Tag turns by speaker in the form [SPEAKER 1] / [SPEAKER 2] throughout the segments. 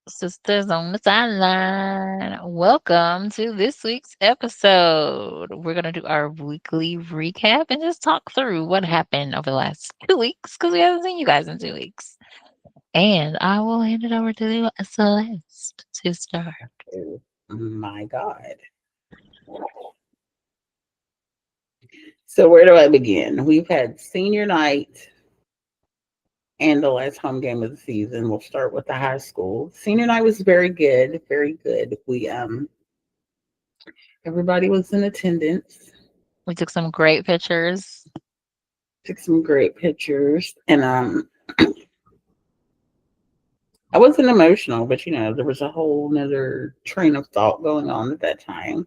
[SPEAKER 1] Sisters on the Sideline. Welcome to this week's episode. We're going to do our weekly recap and just talk through what happened over the last 2 weeks because we haven't seen you guys in 2 weeks. And I will hand it over to Celeste to start.
[SPEAKER 2] Oh my God. So where do I begin? We've had senior night and the last home game of the season. We'll start with the high school. Senior night was very good, very good. We everybody was in attendance,
[SPEAKER 1] We took some great pictures.
[SPEAKER 2] took some great pictures, and I wasn't emotional, but there was a whole nother train of thought going on at that time.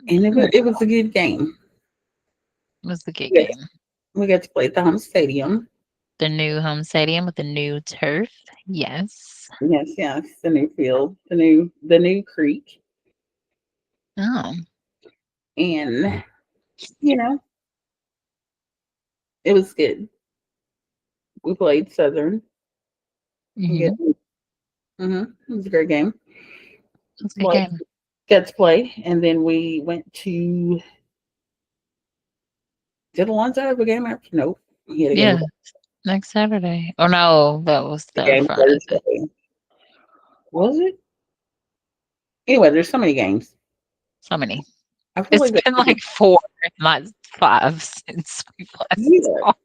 [SPEAKER 2] And
[SPEAKER 1] Hmm,
[SPEAKER 2] it was a good game.
[SPEAKER 1] it was the good
[SPEAKER 2] We got,
[SPEAKER 1] game.
[SPEAKER 2] we got to play at the home stadium.
[SPEAKER 1] The new home stadium with the new turf. Yes.
[SPEAKER 2] Yes, yes, the new field, the new creek.
[SPEAKER 1] Oh.
[SPEAKER 2] And you know, it was good. We played Southern. Good.
[SPEAKER 1] Hmm.
[SPEAKER 2] It was a great game.
[SPEAKER 1] It was a good
[SPEAKER 2] Like,
[SPEAKER 1] game.
[SPEAKER 2] got to play, and then we went to. Did Alonzo have a game after? Nope. He had a game.
[SPEAKER 1] Yeah. Next Saturday. Oh no, that was
[SPEAKER 2] A
[SPEAKER 1] the
[SPEAKER 2] game
[SPEAKER 1] Friday.
[SPEAKER 2] Thursday. Was it? Anyway, there's so many games.
[SPEAKER 1] So many.
[SPEAKER 2] I feel
[SPEAKER 1] It's
[SPEAKER 2] like
[SPEAKER 1] been like 4, not 5 since we've last
[SPEAKER 2] yeah.
[SPEAKER 1] talked.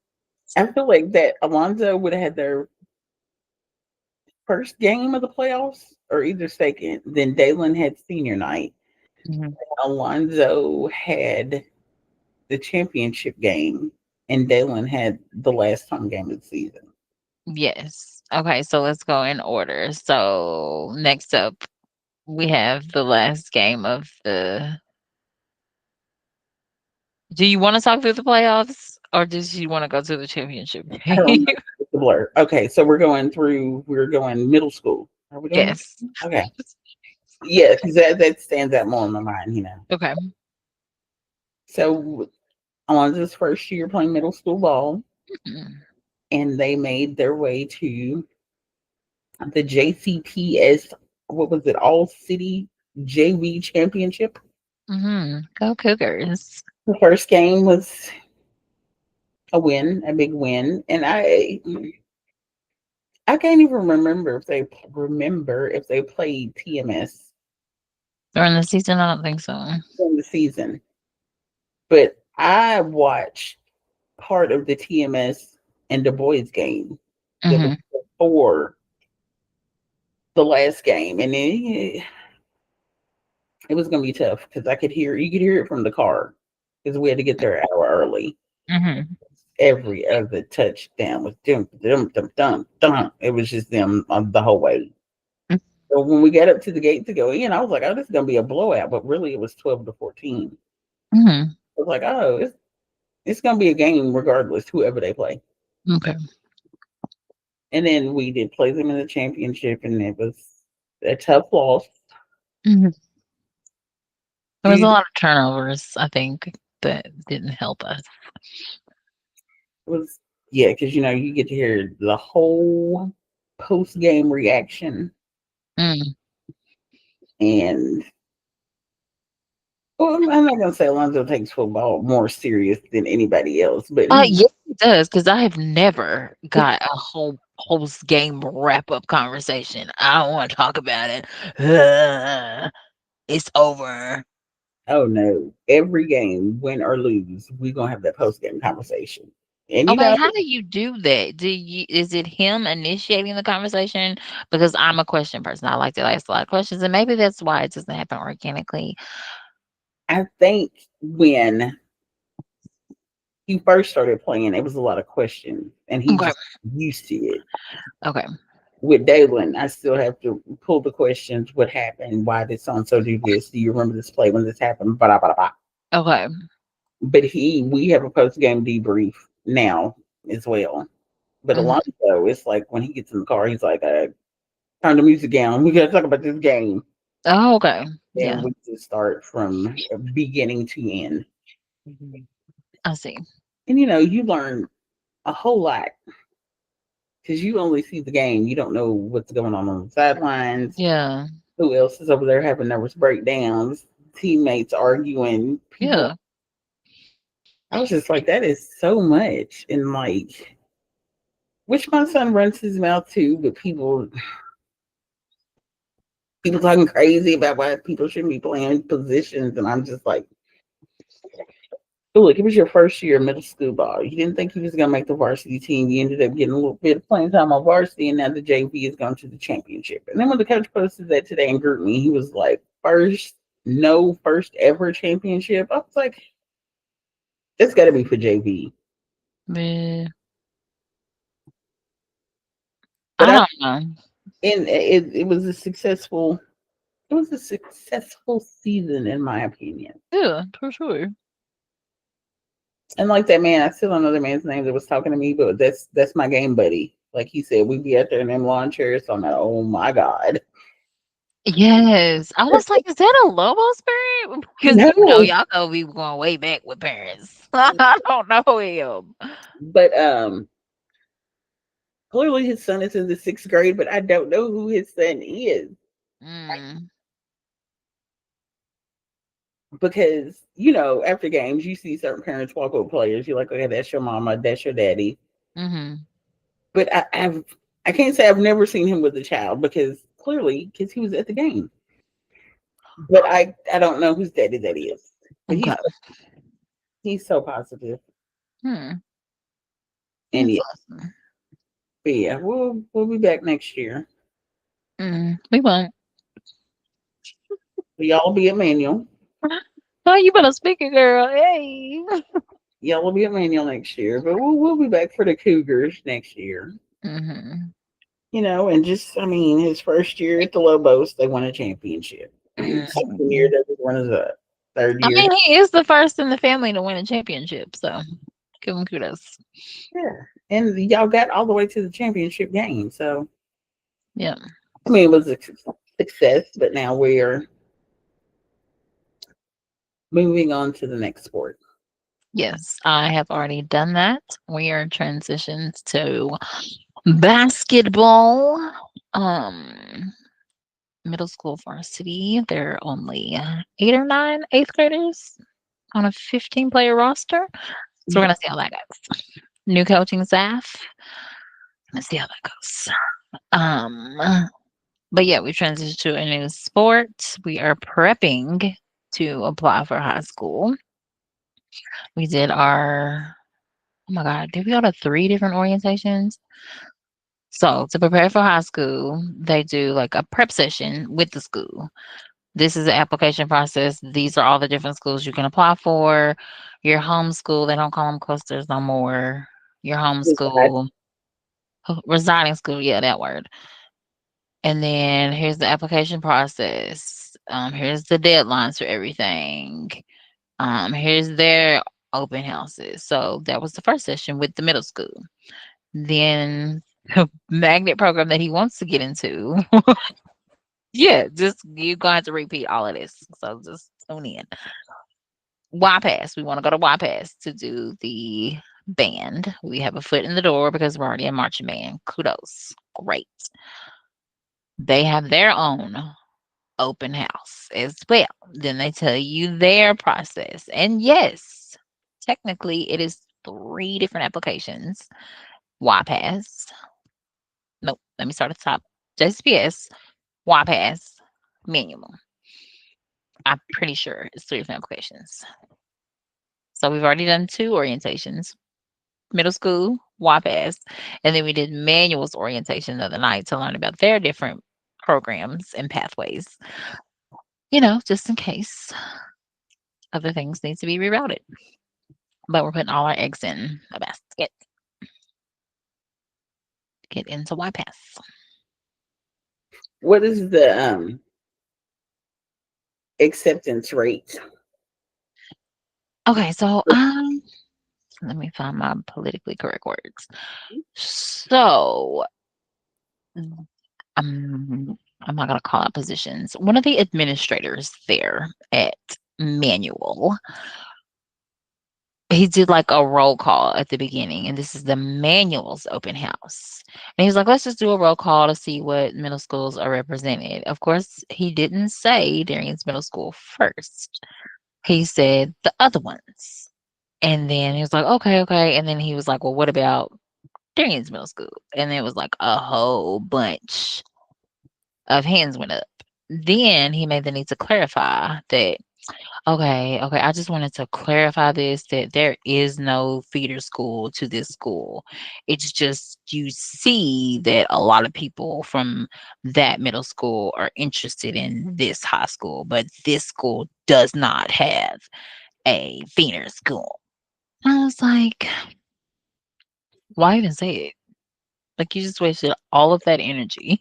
[SPEAKER 2] I feel like that Alonzo would have had their first game of the playoffs, or either second. Then Dalen had senior night.
[SPEAKER 1] Mhm.
[SPEAKER 2] Alonzo had the championship game, and Dalen had the last home game of the season.
[SPEAKER 1] Yes. Okay, so let's go in order. So, next up, we have the last game of the do you wanna talk through the playoffs, or does you wanna go to the championship
[SPEAKER 2] I don't
[SPEAKER 1] game?
[SPEAKER 2] remember the blur. Okay, so we're going middle school. Are we doing middle
[SPEAKER 1] Yes.
[SPEAKER 2] school? Okay. Yeah, because that stands out more in my mind.
[SPEAKER 1] Okay.
[SPEAKER 2] So Alonzo's first year playing middle school ball,
[SPEAKER 1] Mhm.
[SPEAKER 2] and they made their way to the JCPS, what was it, All City JV Championship.
[SPEAKER 1] Mhm. Go Cougars.
[SPEAKER 2] The first game was a win, a big win, and I can't even remember if they played TMS
[SPEAKER 1] During the season, I don't think so.
[SPEAKER 2] in the season, but I watched part of the TMS and Du Bois game that was
[SPEAKER 1] Mhm.
[SPEAKER 2] before the last game, and it was going to be tough because you could hear it from the car because we had to get there an hour early.
[SPEAKER 1] Mhm.
[SPEAKER 2] Every other touchdown was dum dum dum dum dum. It was just them the whole way. So when we got up to the gate to go in, I was like, "Oh, this is gonna be a blowout," but really it was 12-14.
[SPEAKER 1] Mhm.
[SPEAKER 2] I was like, "Oh, it's gonna be a game regardless, whoever they play."
[SPEAKER 1] Okay.
[SPEAKER 2] And then we did play them in the championship, and it was a tough loss.
[SPEAKER 1] Mhm. There was a
[SPEAKER 2] It
[SPEAKER 1] lot of turnovers, I think, that didn't help us.
[SPEAKER 2] was yeah, because you get to hear the whole post game reaction,
[SPEAKER 1] Mm.
[SPEAKER 2] and well, I'm not gonna say Alonzo takes football more serious than anybody else, but
[SPEAKER 1] Yes, it does, because I have never got a whole post-game wrap-up conversation. I don't wanna talk about it. It's over.
[SPEAKER 2] oh no, every game, win or lose, we're gonna have that post game conversation. And
[SPEAKER 1] Okay, how do you do that? Is it him initiating the conversation? Because I'm a question person. I like to ask a lot of questions, and maybe that's why it doesn't happen organically.
[SPEAKER 2] I think when he first started playing, it was a lot of questions, and he
[SPEAKER 1] Okay,
[SPEAKER 2] just used to it.
[SPEAKER 1] okay,
[SPEAKER 2] With Dalen, I still have to pull the questions. What happened? Why did so and so do this? Do you remember this play when this happened? Blah, blah, blah.
[SPEAKER 1] okay.
[SPEAKER 2] But we have a post game debrief now as well. But
[SPEAKER 1] Mhm.
[SPEAKER 2] Alonso, it's like when he gets in the car, he's like, turn the music down. We got to talk about this game.
[SPEAKER 1] Oh, okay.
[SPEAKER 2] And
[SPEAKER 1] Yeah,
[SPEAKER 2] we just start from beginning to end.
[SPEAKER 1] I see.
[SPEAKER 2] And you learn a whole lot because you only see the game. You don't know what's going on the sidelines.
[SPEAKER 1] Yeah.
[SPEAKER 2] Who else is over there having nervous breakdowns? Teammates arguing. People.
[SPEAKER 1] Yeah.
[SPEAKER 2] I was just like, that is so much, and like, which my son runs his mouth too, but people talking crazy about why people shouldn't be playing positions, and I'm just like, look, it was your first year of middle school ball. You didn't think you was gonna make the varsity team. You ended up getting a little bit of playing time on varsity, and now the JV is going to the championship. And then when the coach posted that today and grouped me, he was like, first ever championship. I was like, it's got to be for JV.
[SPEAKER 1] Man,
[SPEAKER 2] But
[SPEAKER 1] I
[SPEAKER 2] I,
[SPEAKER 1] don't know.
[SPEAKER 2] and it was a successful season in my opinion.
[SPEAKER 1] Yeah, for sure.
[SPEAKER 2] And like that man, I still don't know the man's name that was talking to me, but that's my game buddy. Like he said, we'd be out there in them lawn chairs. So I'm like, oh my god,
[SPEAKER 1] Yes. I was like, "Is that a Lobo spirit?" Because,
[SPEAKER 2] no.
[SPEAKER 1] y'all know we going way back with parents. I don't know him.
[SPEAKER 2] But clearly his son is in the sixth grade, but I don't know who his son is
[SPEAKER 1] Mm,
[SPEAKER 2] because after games you see certain parents walk up with players. You're like, okay, that's your mama, that's your daddy.
[SPEAKER 1] mhm,
[SPEAKER 2] But I can't say I've never seen him with a child because he was at the game. But I don't know whose daddy that is. But
[SPEAKER 1] okay.
[SPEAKER 2] he's so positive.
[SPEAKER 1] Hmm,
[SPEAKER 2] And
[SPEAKER 1] that's
[SPEAKER 2] yeah,
[SPEAKER 1] awesome.
[SPEAKER 2] but yeah, we'll be back next year.
[SPEAKER 1] We won't.
[SPEAKER 2] Y'all will be at Manual.
[SPEAKER 1] Oh, you better speak it, girl. Hey.
[SPEAKER 2] Y'all will be at Manual next year, but we'll be back for the Cougars next year.
[SPEAKER 1] Mhm,
[SPEAKER 2] And just I mean, his first year at the Lobos, they won a championship. Second year,
[SPEAKER 1] mhm.
[SPEAKER 2] they was runners up. Third
[SPEAKER 1] I
[SPEAKER 2] year,
[SPEAKER 1] mean, he is the first in the family to win a championship, so give him kudos.
[SPEAKER 2] yeah, and y'all got all the way to the championship game. So
[SPEAKER 1] Yeah.
[SPEAKER 2] I mean, it was a success, but now we're moving on to the next sport.
[SPEAKER 1] Yes, I have already done that. We are transitioned to basketball. Um, Middle school varsity. There are only 8 or 9 eighth graders on a 15-player roster. So we're
[SPEAKER 2] Mhm.
[SPEAKER 1] gonna see how that goes. New coaching staff. Let's see how that goes. But yeah, we transitioned to a new sport. We are prepping to apply for high school. We did our oh my god, did we go to 3 different orientations? So to prepare for high school, they do like a prep session with the school. This is the application process. These are all the different schools you can apply for. Your homeschool, they don't call them clusters no more. Your homeschool, residing school, yeah, that word. And then here's the application process. Here's the deadlines for everything. Here's their open houses. So that was the first session with the middle school. Then the magnet program that he wants to get into. Yeah, just you're going to have to repeat all of this. So just tune in. YPass. We want to go to YPass to do the band. We have a foot in the door because we're already a marching band. Kudos. Great. They have their own open house as well. Then they tell you their process. And yes, technically it is 3 different applications. YPass. Nope. Let me start at the top. JCPS, YPass, manual. I'm pretty sure it's 3 different applications. So we've already done 2 orientations. Middle school, YPass, and then we did manuals orientation the other night to learn about their different programs and pathways, just in case other things need to be rerouted. But we're putting all our eggs in a basket. Get into YPass.
[SPEAKER 2] What is the acceptance rate?
[SPEAKER 1] Okay, so let me find my politically correct words. So I'm not gonna call out positions. One of the administrators there at Manual he did like a roll call at the beginning, and this is the manuals open house. And he was like, let's just do a roll call to see what middle schools are represented. Of course, he didn't say Darian's middle school first. He said the other ones. And then he was like, okay, okay. And then he was like, well, what about Darian's middle school? And then it was like a whole bunch of hands went up. Then he made the need to clarify that, okay, okay, I just wanted to clarify this that there is no feeder school to this school. It's just you see that a lot of people from that middle school are interested in this high school, but this school does not have a feeder school. I was like, why even say it? Like, you just wasted all of that energy.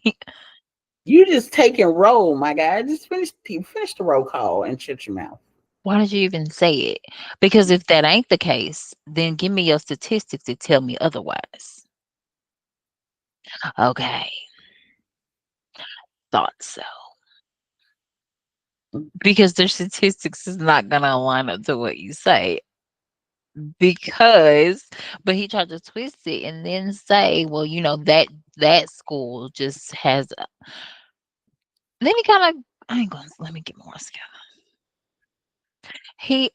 [SPEAKER 2] You just take and roll, my guy. Just finish the roll call and shut your mouth.
[SPEAKER 1] Why did you even say it? Because if that ain't the case, then give me your statistics to tell me otherwise. Okay, thought so. Because their statistics is not gonna line up to what you say. Because but he tried to twist it and then say, well, that school just has then he kinda I ain't gonna let me get more scared. He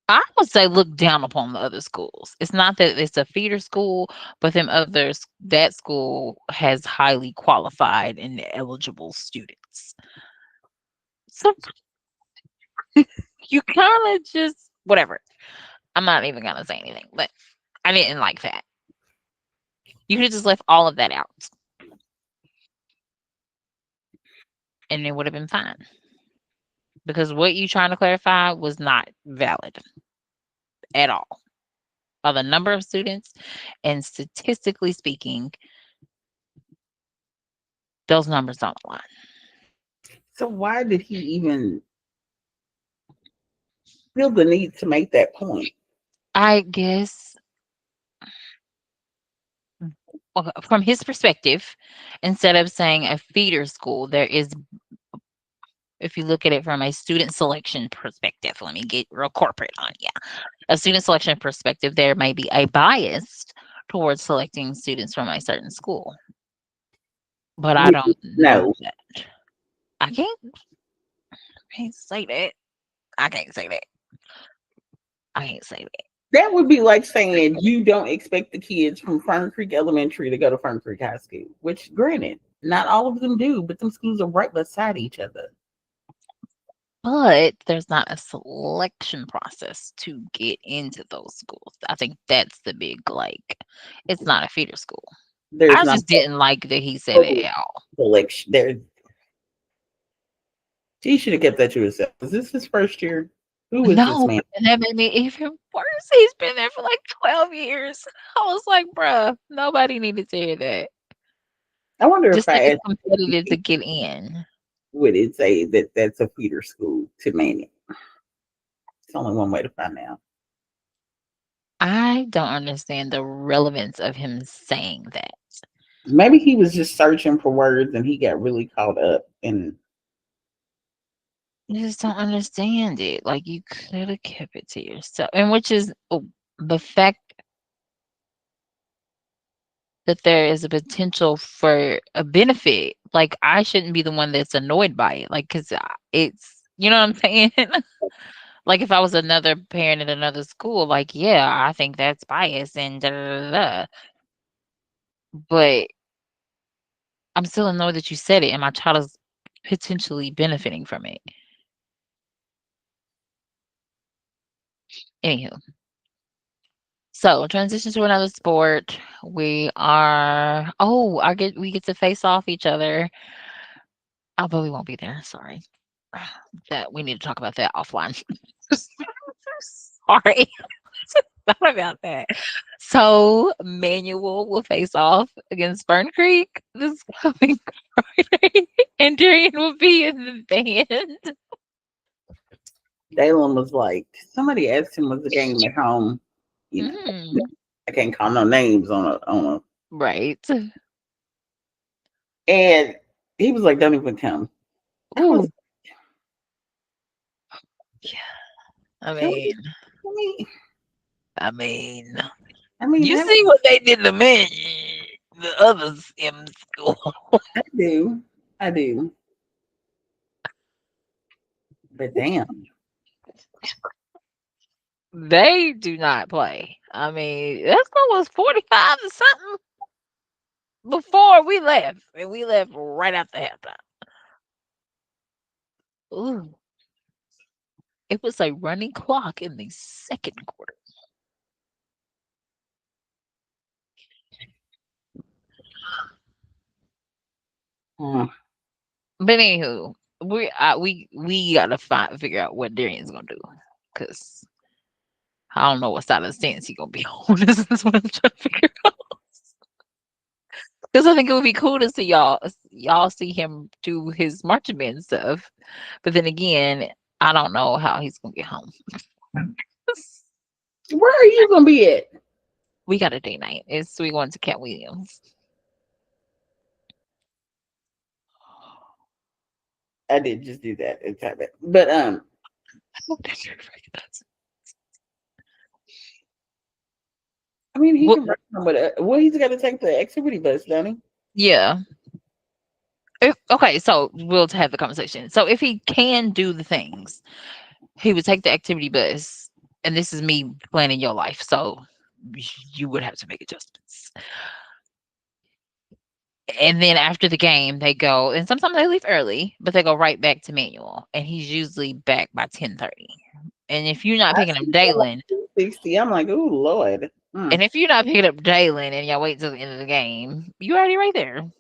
[SPEAKER 1] I would say look down upon the other schools. It's not that it's a feeder school, but them others that school has highly qualified and eligible students. So you kinda just whatever. I'm not even gonna say anything, but I didn't like that. You could have just left all of that out and it would have been fine. Because what you trying to clarify was not valid at all. By the number of students and statistically speaking, those numbers don't align.
[SPEAKER 2] So why did he even feel the need to make that point?
[SPEAKER 1] I guess from his perspective, instead of saying a feeder school, there is, if you look at it from a student selection perspective, let me get real corporate on you. A student selection perspective, there may be a bias towards selecting students from a certain school, but I
[SPEAKER 2] Which
[SPEAKER 1] don't know
[SPEAKER 2] no,
[SPEAKER 1] that. I can't say that. I can't say that. I can't say that.
[SPEAKER 2] that would be like saying you don't expect the kids from Fern Creek Elementary to go to Fern Creek High School. Which, granted, not all of them do, but them schools are right beside each other.
[SPEAKER 1] But there's not a selection process to get into those schools. I think that's the big like. It's not a feeder school.
[SPEAKER 2] There's
[SPEAKER 1] I
[SPEAKER 2] not
[SPEAKER 1] just didn't like that he said it
[SPEAKER 2] a
[SPEAKER 1] at all.
[SPEAKER 2] selection. There, he should have kept that to himself. Is this his first year? Who is this
[SPEAKER 1] No,
[SPEAKER 2] man?
[SPEAKER 1] and that made me even worse. He's been there for like 12 years. I was like, bruh, nobody needed to hear that.
[SPEAKER 2] I wonder if
[SPEAKER 1] Just like
[SPEAKER 2] I
[SPEAKER 1] it's
[SPEAKER 2] asked
[SPEAKER 1] competitive to
[SPEAKER 2] him,
[SPEAKER 1] get in.
[SPEAKER 2] would it say that that's a feeder school to Manny? It's only one way to find out.
[SPEAKER 1] I don't understand the relevance of him saying that.
[SPEAKER 2] Maybe he was just searching for words and he got really caught up in.
[SPEAKER 1] I just don't understand it. Like you could have kept it to yourself. And which is the fact that there is a potential for a benefit. Like I shouldn't be the one that's annoyed by it. Like cuz it's you know what I'm saying? Like if I was another parent at another school, like yeah, I think that's bias and da da da. Da. But I'm still annoyed that you said it and my child is potentially benefiting from it. Anywho, so transition to another sport. We get to face off each other. Oh, but we won't be there. Sorry. That we need to talk about that offline. Sorry. Thought about that. So Manuel will face off against Fern Creek this coming Friday, and Darian will be in the band.
[SPEAKER 2] Dalen was like, somebody asked him was the game at home. You know,
[SPEAKER 1] Mm,
[SPEAKER 2] I can't call no names on a,
[SPEAKER 1] right.
[SPEAKER 2] and he was like, don't even come. I was
[SPEAKER 1] Ooh, yeah. I
[SPEAKER 2] don't
[SPEAKER 1] mean,
[SPEAKER 2] mean,
[SPEAKER 1] I mean,
[SPEAKER 2] I mean,
[SPEAKER 1] you
[SPEAKER 2] I,
[SPEAKER 1] see what they did to me, the others in school.
[SPEAKER 2] I do, I do, but damn,
[SPEAKER 1] They do not play. I mean, that school was 45 or something before we left, and we left right after halftime. Ooh, it was a running clock in the second quarter.
[SPEAKER 2] uh,
[SPEAKER 1] But anywho, we gotta figure out what Darian's gonna do, cause I don't know what side of the stance he gonna be on. This is what I'm trying to figure out. Cause I think it would be cool to see y'all see him do his marching band stuff. But then again, I don't know how he's gonna get home.
[SPEAKER 2] where are you gonna be at?
[SPEAKER 1] We got a day night. It's we going to Cat Williams.
[SPEAKER 2] I did just do that. It's happened, but
[SPEAKER 1] I hope that's your friend.
[SPEAKER 2] I mean, he
[SPEAKER 1] What?
[SPEAKER 2] can run with it. Well, he's got to take the activity bus, don't he?
[SPEAKER 1] Yeah. If, okay, so we'll have the conversation. So if he can do the things, he would take the activity bus, and this is me planning your life. So you would have to make adjustments. And then after the game, they go, and sometimes they leave early, but they go right back to manual, and he's usually back by 10:30. And if you're not
[SPEAKER 2] I
[SPEAKER 1] picking up
[SPEAKER 2] see that
[SPEAKER 1] Dalen,
[SPEAKER 2] like 60. I'm like, oh Lord.
[SPEAKER 1] and if you're not picking up Dalen and y'all wait till the end of the game, you're already right there.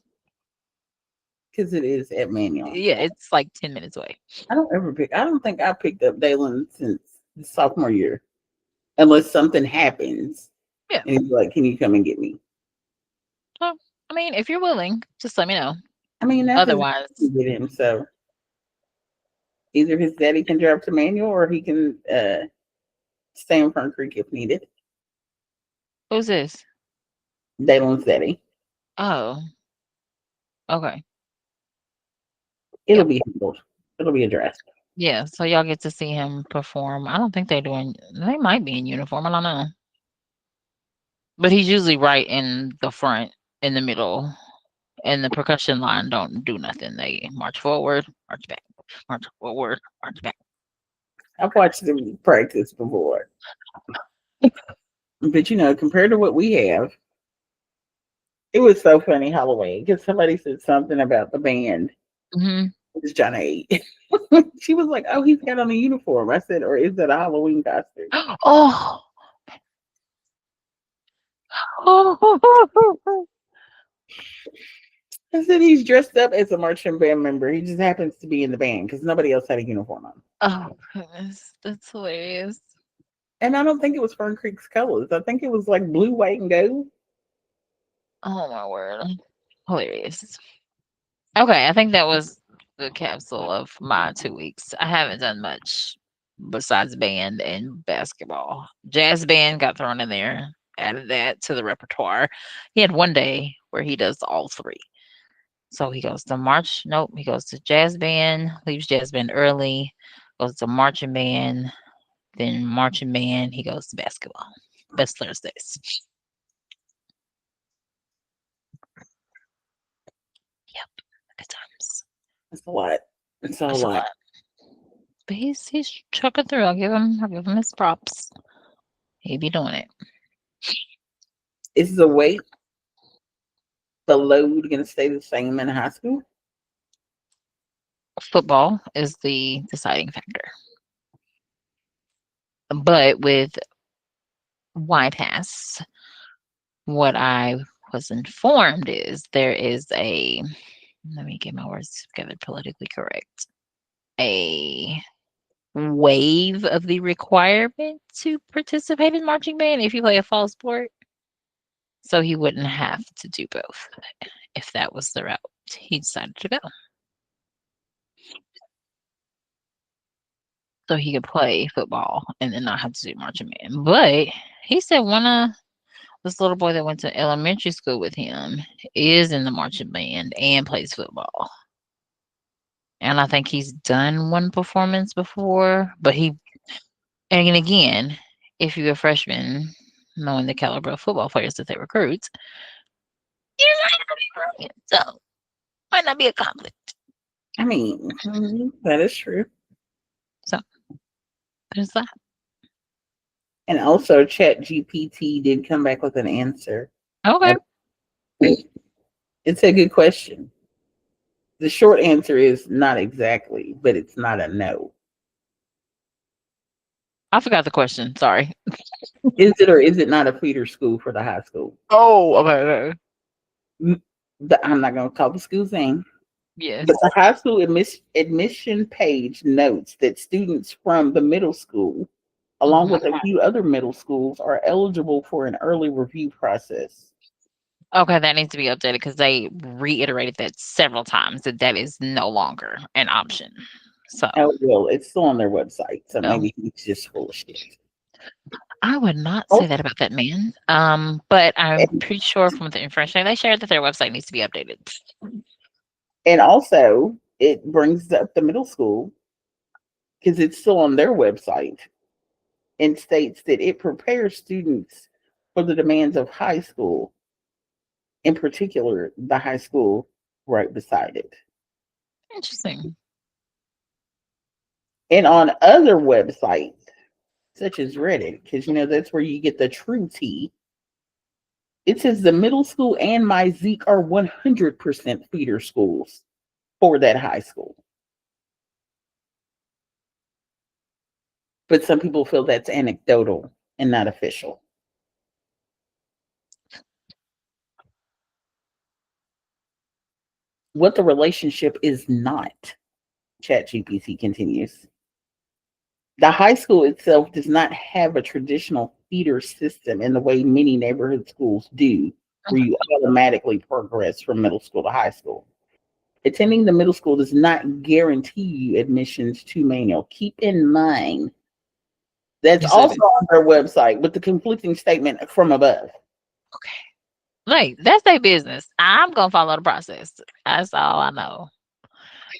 [SPEAKER 2] Because it is at Manual.
[SPEAKER 1] Yeah, it's like 10 minutes away.
[SPEAKER 2] I don't ever pick. I don't think I picked up Dalen since the sophomore year, unless something happens
[SPEAKER 1] Yeah.
[SPEAKER 2] and he's like, "Can you come and get me?"
[SPEAKER 1] So, I mean, if you're willing, just let me know.
[SPEAKER 2] I mean, that's his
[SPEAKER 1] Otherwise,
[SPEAKER 2] with him. So either his daddy can drive to Manual, or he can stay in Fern Creek if needed.
[SPEAKER 1] who's this?
[SPEAKER 2] Dalen's daddy.
[SPEAKER 1] Oh, okay.
[SPEAKER 2] It'll
[SPEAKER 1] Yep.
[SPEAKER 2] be handled. It'll be addressed.
[SPEAKER 1] Yeah. So y'all get to see him perform. I don't think they're doing, they might be in uniform. I don't know. But he's usually right in the front, in the middle, and the percussion line don't do nothing. They march forward, march back, march forward, march back.
[SPEAKER 2] I've watched them practice before, but compared to what we have, it was so funny Halloween because somebody said something about the band.
[SPEAKER 1] Mhm.
[SPEAKER 2] It was John A. She was like, "Oh, he's got on a uniform." I said, "Or is that a Halloween costume?"
[SPEAKER 1] Oh. Oh.
[SPEAKER 2] I said he's dressed up as a marching band member. He just happens to be in the band because nobody else had a uniform on.
[SPEAKER 1] Oh, goodness. That's hilarious.
[SPEAKER 2] And I don't think it was Fern Creek's colors. I think it was like blue, white, and gold.
[SPEAKER 1] Oh, my word. Hilarious. Okay, I think that was the capsule of my 2 weeks. I haven't done much besides band and basketball. Jazz band got thrown in there, added that to the repertoire. He had one day where he does all 3. So he goes to march nope, he goes to jazz band, leaves jazz band early, goes to marching band, then marching band, he goes to basketball. That's Thursdays. Yep, good times.
[SPEAKER 2] It's a lot. It's a
[SPEAKER 1] That's a
[SPEAKER 2] lot.
[SPEAKER 1] lot. But he's trucking through. I'll give him his props. He be doing it.
[SPEAKER 2] Is the weight, the load going to stay the same in high school?
[SPEAKER 1] Football is the deciding factor. But with White House, what I was informed is there is a let me get my words together politically correct. A waive of the requirement to participate in marching band if you play a fall sport. So he wouldn't have to do both if that was the route he decided to go. So he could play football and then not have to do marching band. But he said one of this little boy that went to elementary school with him is in the marching band and plays football. And I think he's done one performance before, but he and again, if you're a freshman, knowing the caliber of football players that they recruit, you're not gonna be brilliant. So might not be a conflict.
[SPEAKER 2] I mean, that is true.
[SPEAKER 1] So there's that.
[SPEAKER 2] And also, Chat GPT did come back with an answer.
[SPEAKER 1] Okay.
[SPEAKER 2] It's a good question. The short answer is not exactly, but it's not a no.
[SPEAKER 1] I forgot the question. Sorry.
[SPEAKER 2] Is it or is it not a feeder school for the high school?
[SPEAKER 1] Oh, okay, okay.
[SPEAKER 2] Mm, I'm not going to call the school's name, but
[SPEAKER 1] Yes.
[SPEAKER 2] the high school admission page notes that students from the middle school, along
[SPEAKER 1] Mhm.
[SPEAKER 2] with a few other middle schools, are eligible for an early review process.
[SPEAKER 1] Okay, that needs to be updated because they reiterated that several times that that is no longer an option. So,
[SPEAKER 2] Oh, well, it's still on their website, so
[SPEAKER 1] um,
[SPEAKER 2] maybe he's just full of shit.
[SPEAKER 1] I would not say
[SPEAKER 2] Oh,
[SPEAKER 1] that about that man. But I'm
[SPEAKER 2] and,
[SPEAKER 1] pretty sure from the information they shared that their website needs to be updated.
[SPEAKER 2] and also, it brings up the middle school because it's still on their website and states that it prepares students for the demands of high school, in particular, the high school right beside it.
[SPEAKER 1] Interesting.
[SPEAKER 2] And on other websites, such as Reddit, because that's where you get the true tea, it says the middle school and my Zeke are 100% feeder schools for that high school. But some people feel that's anecdotal and not official. What the relationship is not, ChatGPT continues. The high school itself does not have a traditional feeder system in the way many neighborhood schools do, where you automatically progress from middle school to high school. Attending the middle school does not guarantee you admissions to manual. Keep in mind that's
[SPEAKER 1] You said
[SPEAKER 2] also
[SPEAKER 1] it.
[SPEAKER 2] on their website with the conflicting statement from above.
[SPEAKER 1] Okay. Like, that's their business. I'm gonna follow the process. That's all I know.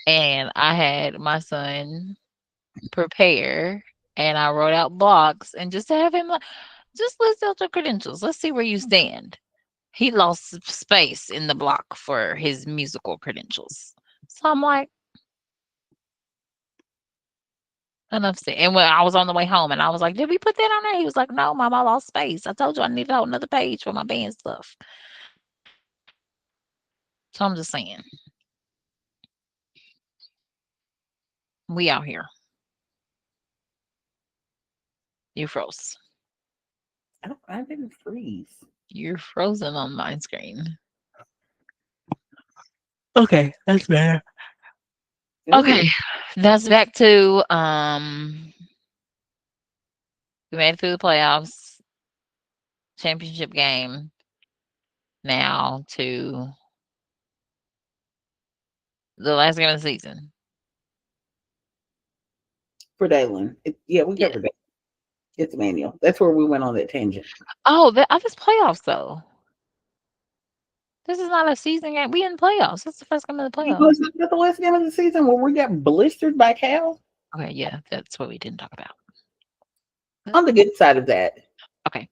[SPEAKER 1] And I had my son prepare and I wrote out blocks and just to have him like, just list out your credentials. Let's see where you stand. He lost space in the block for his musical credentials. So I'm like, enough said. And when I was on the way home and I was like, did we put that on there? He was like, no, mom, I lost space. I told you I needed a whole another page for my band stuff. So I'm just saying, we out here. You froze.
[SPEAKER 2] I didn't freeze.
[SPEAKER 1] You're frozen on my screen. Okay, that's better. Okay,
[SPEAKER 2] Ooh,
[SPEAKER 1] that's back to we made it through the playoffs, championship game. Now to the last game of the season.
[SPEAKER 2] for Dalen. Yeah, we
[SPEAKER 1] Yeah.
[SPEAKER 2] covered that. It's manual. That's where we went on that tangent.
[SPEAKER 1] Oh, this playoffs though. This is not a season game. We in playoffs. This is the first game of the
[SPEAKER 2] You want
[SPEAKER 1] playoffs.
[SPEAKER 2] to talk about the last game of the season where we got blistered by Cal?
[SPEAKER 1] Okay, yeah, that's what we didn't talk about.
[SPEAKER 2] On the good side of that,
[SPEAKER 1] Okay.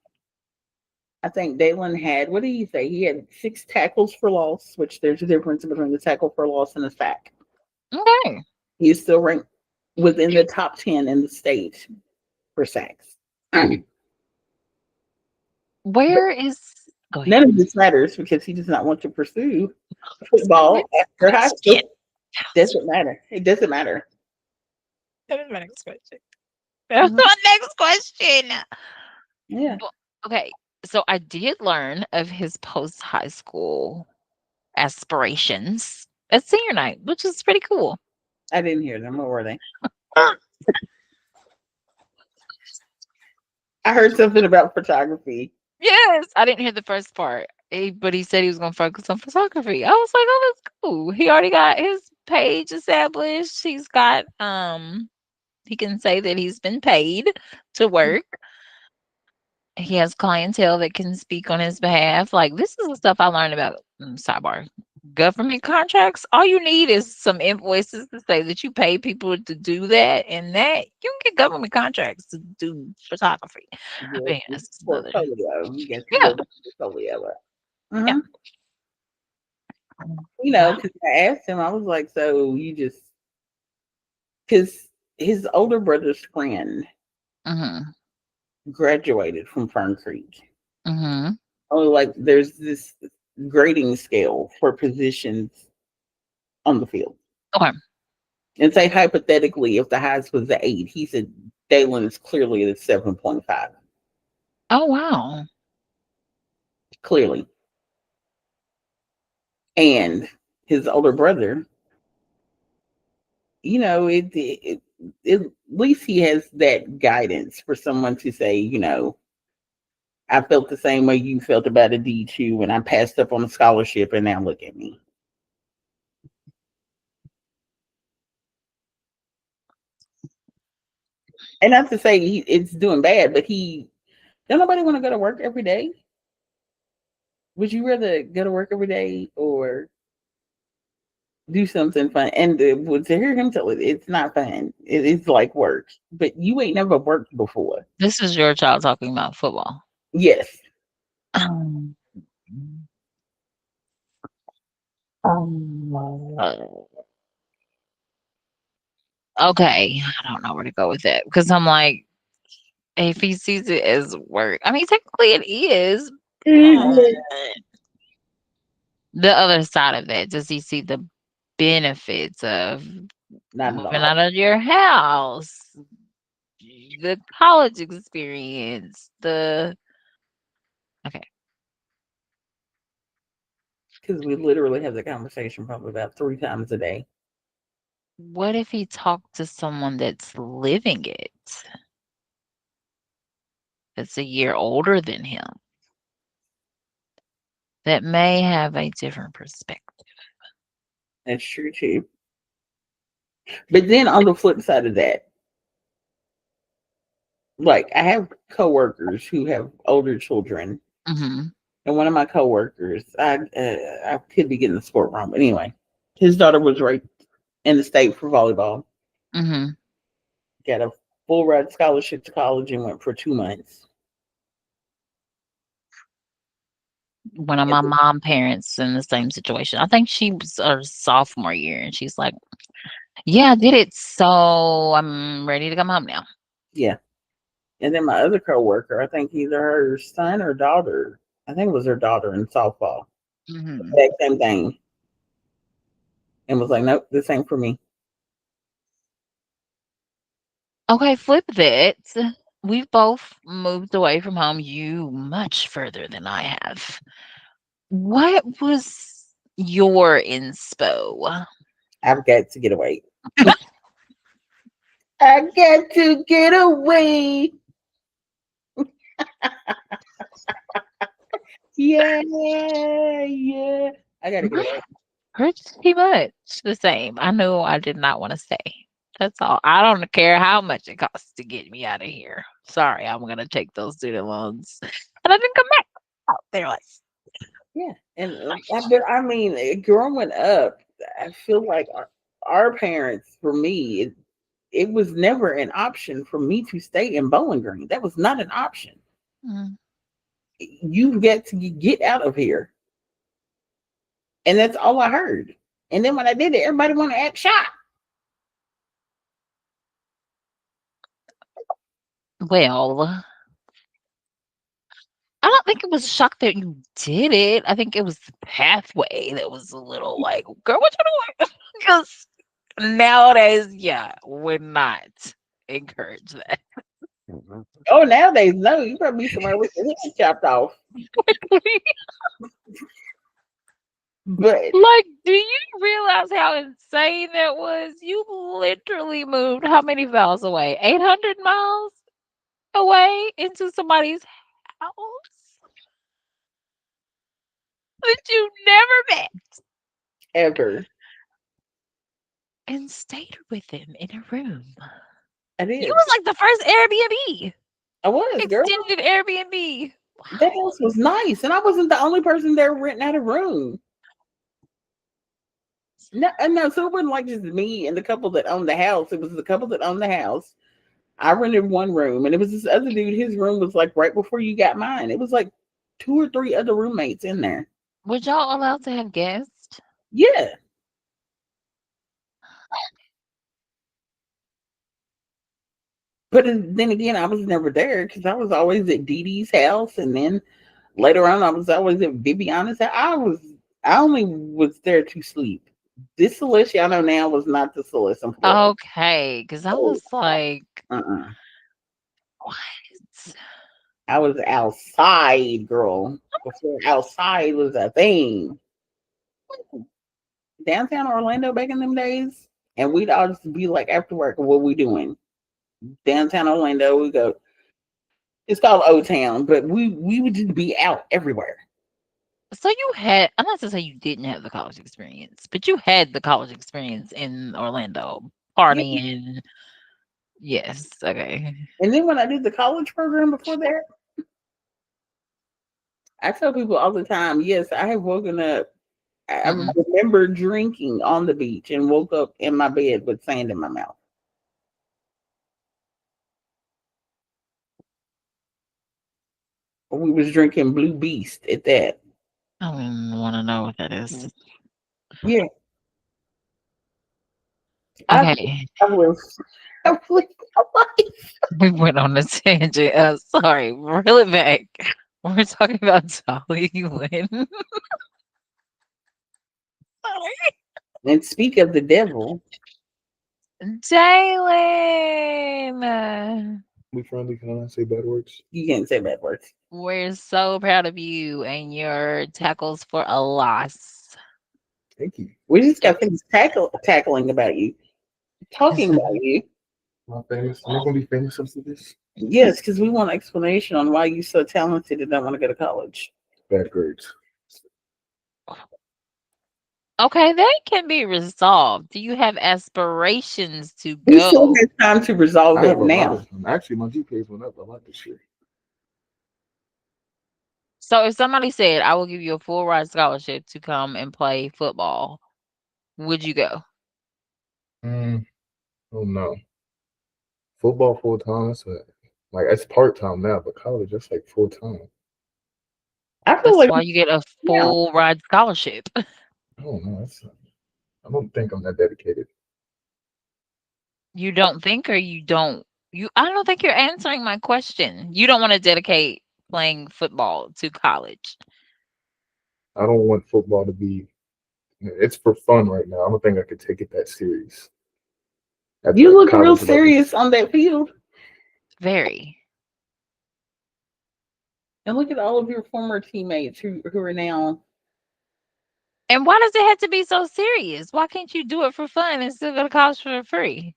[SPEAKER 2] I think Dalen had, what did he say? He had 6 tackles for loss, which there's a difference between the tackle for loss and a sack.
[SPEAKER 1] Okay.
[SPEAKER 2] He is still ranked within the top 10 in the state for sacks. But
[SPEAKER 1] Where is go ahead.
[SPEAKER 2] none of this matters because he does not want to pursue
[SPEAKER 1] What's my
[SPEAKER 2] football
[SPEAKER 1] next
[SPEAKER 2] after high
[SPEAKER 1] question?
[SPEAKER 2] school. Doesn't matter. It doesn't matter.
[SPEAKER 1] That is my next question. That's
[SPEAKER 2] Mhm.
[SPEAKER 1] my next question.
[SPEAKER 2] Yeah,
[SPEAKER 1] Well, okay, so I did learn of his post high school aspirations at senior night, which is pretty cool.
[SPEAKER 2] I didn't hear them. What were they? I heard something about photography.
[SPEAKER 1] Yes, I didn't hear the first part, but he said he was gonna focus on photography. I was like, "Oh, that's cool." He already got his page established. He can say that he's been paid to work. He has clientele that can speak on his behalf. Like, this is the stuff I learned about sidebar. government contracts, all you need is some invoices to say that you pay people to do that, and that you can get government contracts to do photography.
[SPEAKER 2] Yes,
[SPEAKER 1] But yeah,
[SPEAKER 2] it's
[SPEAKER 1] that's another.
[SPEAKER 2] portfolio. You got to
[SPEAKER 1] Yeah,
[SPEAKER 2] build a portfolio up.
[SPEAKER 1] yeah.
[SPEAKER 2] Hmm.
[SPEAKER 1] Mm, wow.
[SPEAKER 2] Because I asked him, I was like, so you just, because his older brother's friend
[SPEAKER 1] Mhm.
[SPEAKER 2] graduated from Fern Creek.
[SPEAKER 1] Mhm.
[SPEAKER 2] Oh, like there's this grading scale for positions on the field.
[SPEAKER 1] Okay.
[SPEAKER 2] And say hypothetically, if the highest was the 8, he said Dalen is clearly at 7.5.
[SPEAKER 1] Oh wow.
[SPEAKER 2] Clearly. And his older brother, at least he has that guidance for someone to say, I felt the same way you felt about a D2 when I passed up on a scholarship, and now look at me. And not to say it's doing bad, but don't nobody want to go to work every day. Would you rather go to work every day or do something fun? And to hear him tell it, it's not fun. It's like work, but you ain't never worked before.
[SPEAKER 1] This is your child talking about football.
[SPEAKER 2] Yes,
[SPEAKER 1] Um, uh, okay, I don't know where to go with that because I'm like, if he sees it as work, I mean, technically it is.
[SPEAKER 2] not
[SPEAKER 1] The other side of that, does he see the benefits of
[SPEAKER 2] at
[SPEAKER 1] moving
[SPEAKER 2] all.
[SPEAKER 1] out of your house, the college experience, the okay.
[SPEAKER 2] Because we literally have the conversation probably about 3 times a day.
[SPEAKER 1] What if he talked to someone that's living it, that's a year older than him, that may have a different perspective?
[SPEAKER 2] That's true too. But then on the flip side of that, like I have coworkers who have older children,
[SPEAKER 1] Mhm,
[SPEAKER 2] and one of my coworkers, I could be getting the sport wrong, but anyway, his daughter was right in the state for volleyball.
[SPEAKER 1] mhm.
[SPEAKER 2] Got a full ride scholarship to college and went for 2 months.
[SPEAKER 1] One of
[SPEAKER 2] And
[SPEAKER 1] my mom parents in the same situation. I think she was a sophomore year, and she's like, "Yeah, I did it, so I'm ready to come home now."
[SPEAKER 2] yeah, and then my other coworker, I think either her son or daughter, I think it was her daughter in softball,
[SPEAKER 1] Mhm.
[SPEAKER 2] exact same thing, and was like, nope, this ain't for me.
[SPEAKER 1] Okay, flip that. We've both moved away from home, you much further than I have. What was your inspo?
[SPEAKER 2] I've got to get away. I got to get away. Yeah, yeah. I got to get away.
[SPEAKER 1] Pretty much the same. I knew I did not wanna stay. That's all. I don't care how much it costs to get me out of here. Sorry, I'm gonna take those student loans, and I didn't come back. Oh, there it was.
[SPEAKER 2] Yeah, and but I mean, growing up, I feel like our parents, for me, it was never an option for me to stay in Bowling Green. That was not an option.
[SPEAKER 1] Mm,
[SPEAKER 2] You've got to get out of here, and that's all I heard. And then when I did it, everybody wanted to act shocked.
[SPEAKER 1] well, I don't think it was a shock that you did it. I think it was the pathway that was a little like, "Girl, what you doing?" Because nowadays, yeah, would not encourage that.
[SPEAKER 2] Oh, nowadays, no, you probably be somewhere with your head chopped off. But
[SPEAKER 1] Like, do you realize how insane that was? You literally moved how many miles away? 800 miles away into somebody's house that you never met
[SPEAKER 2] ever,
[SPEAKER 1] and stayed with them in a room.
[SPEAKER 2] I
[SPEAKER 1] You
[SPEAKER 2] did.
[SPEAKER 1] was like the first Airbnb,
[SPEAKER 2] I was, girl.
[SPEAKER 1] extended Airbnb.
[SPEAKER 2] That
[SPEAKER 1] Wow.
[SPEAKER 2] house was nice, and I wasn't the only person there renting out a room. No, no. So it wasn't like just me and the couple that owned the house. It was the couple that owned the house. I rented one room, and it was this other dude. His room was like right before you got mine. It was like two or three other roommates in there.
[SPEAKER 1] Was y'all allowed to have guests?
[SPEAKER 2] Yeah, but then again, I was never there because I was always at Dee Dee's house, and then later on, I was always at Viviana's house. I only was there to sleep. This Celeste I know now was not the Celeste in Florida.
[SPEAKER 1] Okay, because I
[SPEAKER 2] Oh,
[SPEAKER 1] was like,
[SPEAKER 2] uh-uh.
[SPEAKER 1] what?
[SPEAKER 2] I was outside, girl. Before outside was a thing. Downtown Orlando back in them days, and we'd all just be like after work, what we doing? Downtown Orlando, we go. It's called O Town, but we would just be out everywhere.
[SPEAKER 1] So you had, I'm not to say you didn't have the college experience, but you had the college experience in Orlando,
[SPEAKER 2] Yeah.
[SPEAKER 1] partying. Yes, okay.
[SPEAKER 2] And then when I did the college program before that, I tell people all the time, yes, I have woken up. I
[SPEAKER 1] Mm-mm.
[SPEAKER 2] remember drinking on the beach and woke up in my bed with sand in my mouth. We was drinking Blue Beast at that.
[SPEAKER 1] I don't even want to know what that is.
[SPEAKER 2] Yeah, I,
[SPEAKER 1] Okay,
[SPEAKER 2] I was. I was
[SPEAKER 1] we went on a tangent. Sorry, reel it back. We're talking about Dolly Lynn. Sorry.
[SPEAKER 2] and speak of the devil,
[SPEAKER 1] Jalen,
[SPEAKER 3] We friendly, can I not say bad words?
[SPEAKER 2] you can't say bad words.
[SPEAKER 1] we're so proud of you and your tackles for a loss.
[SPEAKER 3] Thank you.
[SPEAKER 2] We just
[SPEAKER 1] It
[SPEAKER 2] got things tackling about you, talking about you.
[SPEAKER 3] Am I famous? Am I gonna be famous after this?
[SPEAKER 2] Yes, because we want explanation on why you're so talented and don't want to go to college.
[SPEAKER 3] Bad grades.
[SPEAKER 1] Okay, that can be resolved. Do you have aspirations to
[SPEAKER 2] We still
[SPEAKER 1] go?
[SPEAKER 2] have time to resolve
[SPEAKER 3] I
[SPEAKER 2] it
[SPEAKER 3] have a lot
[SPEAKER 2] now.
[SPEAKER 3] of them. Actually, my GPAs went up a lot this year.
[SPEAKER 1] So if somebody said, "I will give you a full ride scholarship to come and play football," would you go?
[SPEAKER 3] Mm, oh no. Football full time. That's like it's part time now, but college that's like full time.
[SPEAKER 2] I feel
[SPEAKER 1] That's
[SPEAKER 2] like
[SPEAKER 1] why you get a
[SPEAKER 2] now.
[SPEAKER 1] full ride scholarship.
[SPEAKER 3] I don't know. I don't think I'm that dedicated.
[SPEAKER 1] You don't think or you don't you I don't think you're answering my question. You don't wanna dedicate playing football to college.
[SPEAKER 3] I don't want football to be. It's for fun right now. I don't think I could take it that serious at
[SPEAKER 2] You
[SPEAKER 3] the
[SPEAKER 2] look real
[SPEAKER 3] college level.
[SPEAKER 2] serious on that field.
[SPEAKER 1] Very.
[SPEAKER 2] And look at all of your former teammates who are now.
[SPEAKER 1] And why does it have to be so serious? Why can't you do it for fun and still go to college for free?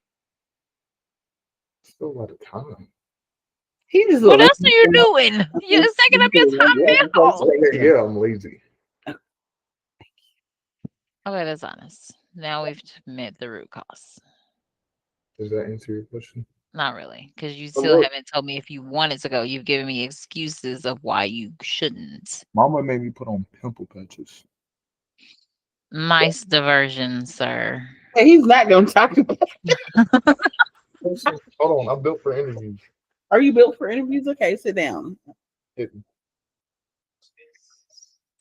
[SPEAKER 3] Still a lot of time.
[SPEAKER 2] He just
[SPEAKER 1] What
[SPEAKER 2] look
[SPEAKER 1] else are you doing? You're taking up your time now.
[SPEAKER 3] Okay, yeah, I'm lazy.
[SPEAKER 1] Okay, that's honest. Now we've met the root cause.
[SPEAKER 3] Does that answer your question?
[SPEAKER 1] Not really, because you
[SPEAKER 3] A
[SPEAKER 1] still
[SPEAKER 3] little.
[SPEAKER 1] haven't told me if you wanted to go. You've given me excuses of why you shouldn't.
[SPEAKER 3] Mama made me put on pimple patches.
[SPEAKER 1] Nice diversion, sir.
[SPEAKER 2] Hey, he's not going to talk about.
[SPEAKER 3] Listen, hold on, I'm built for interviews.
[SPEAKER 2] Are you built for interviews? Okay, sit down.
[SPEAKER 3] It,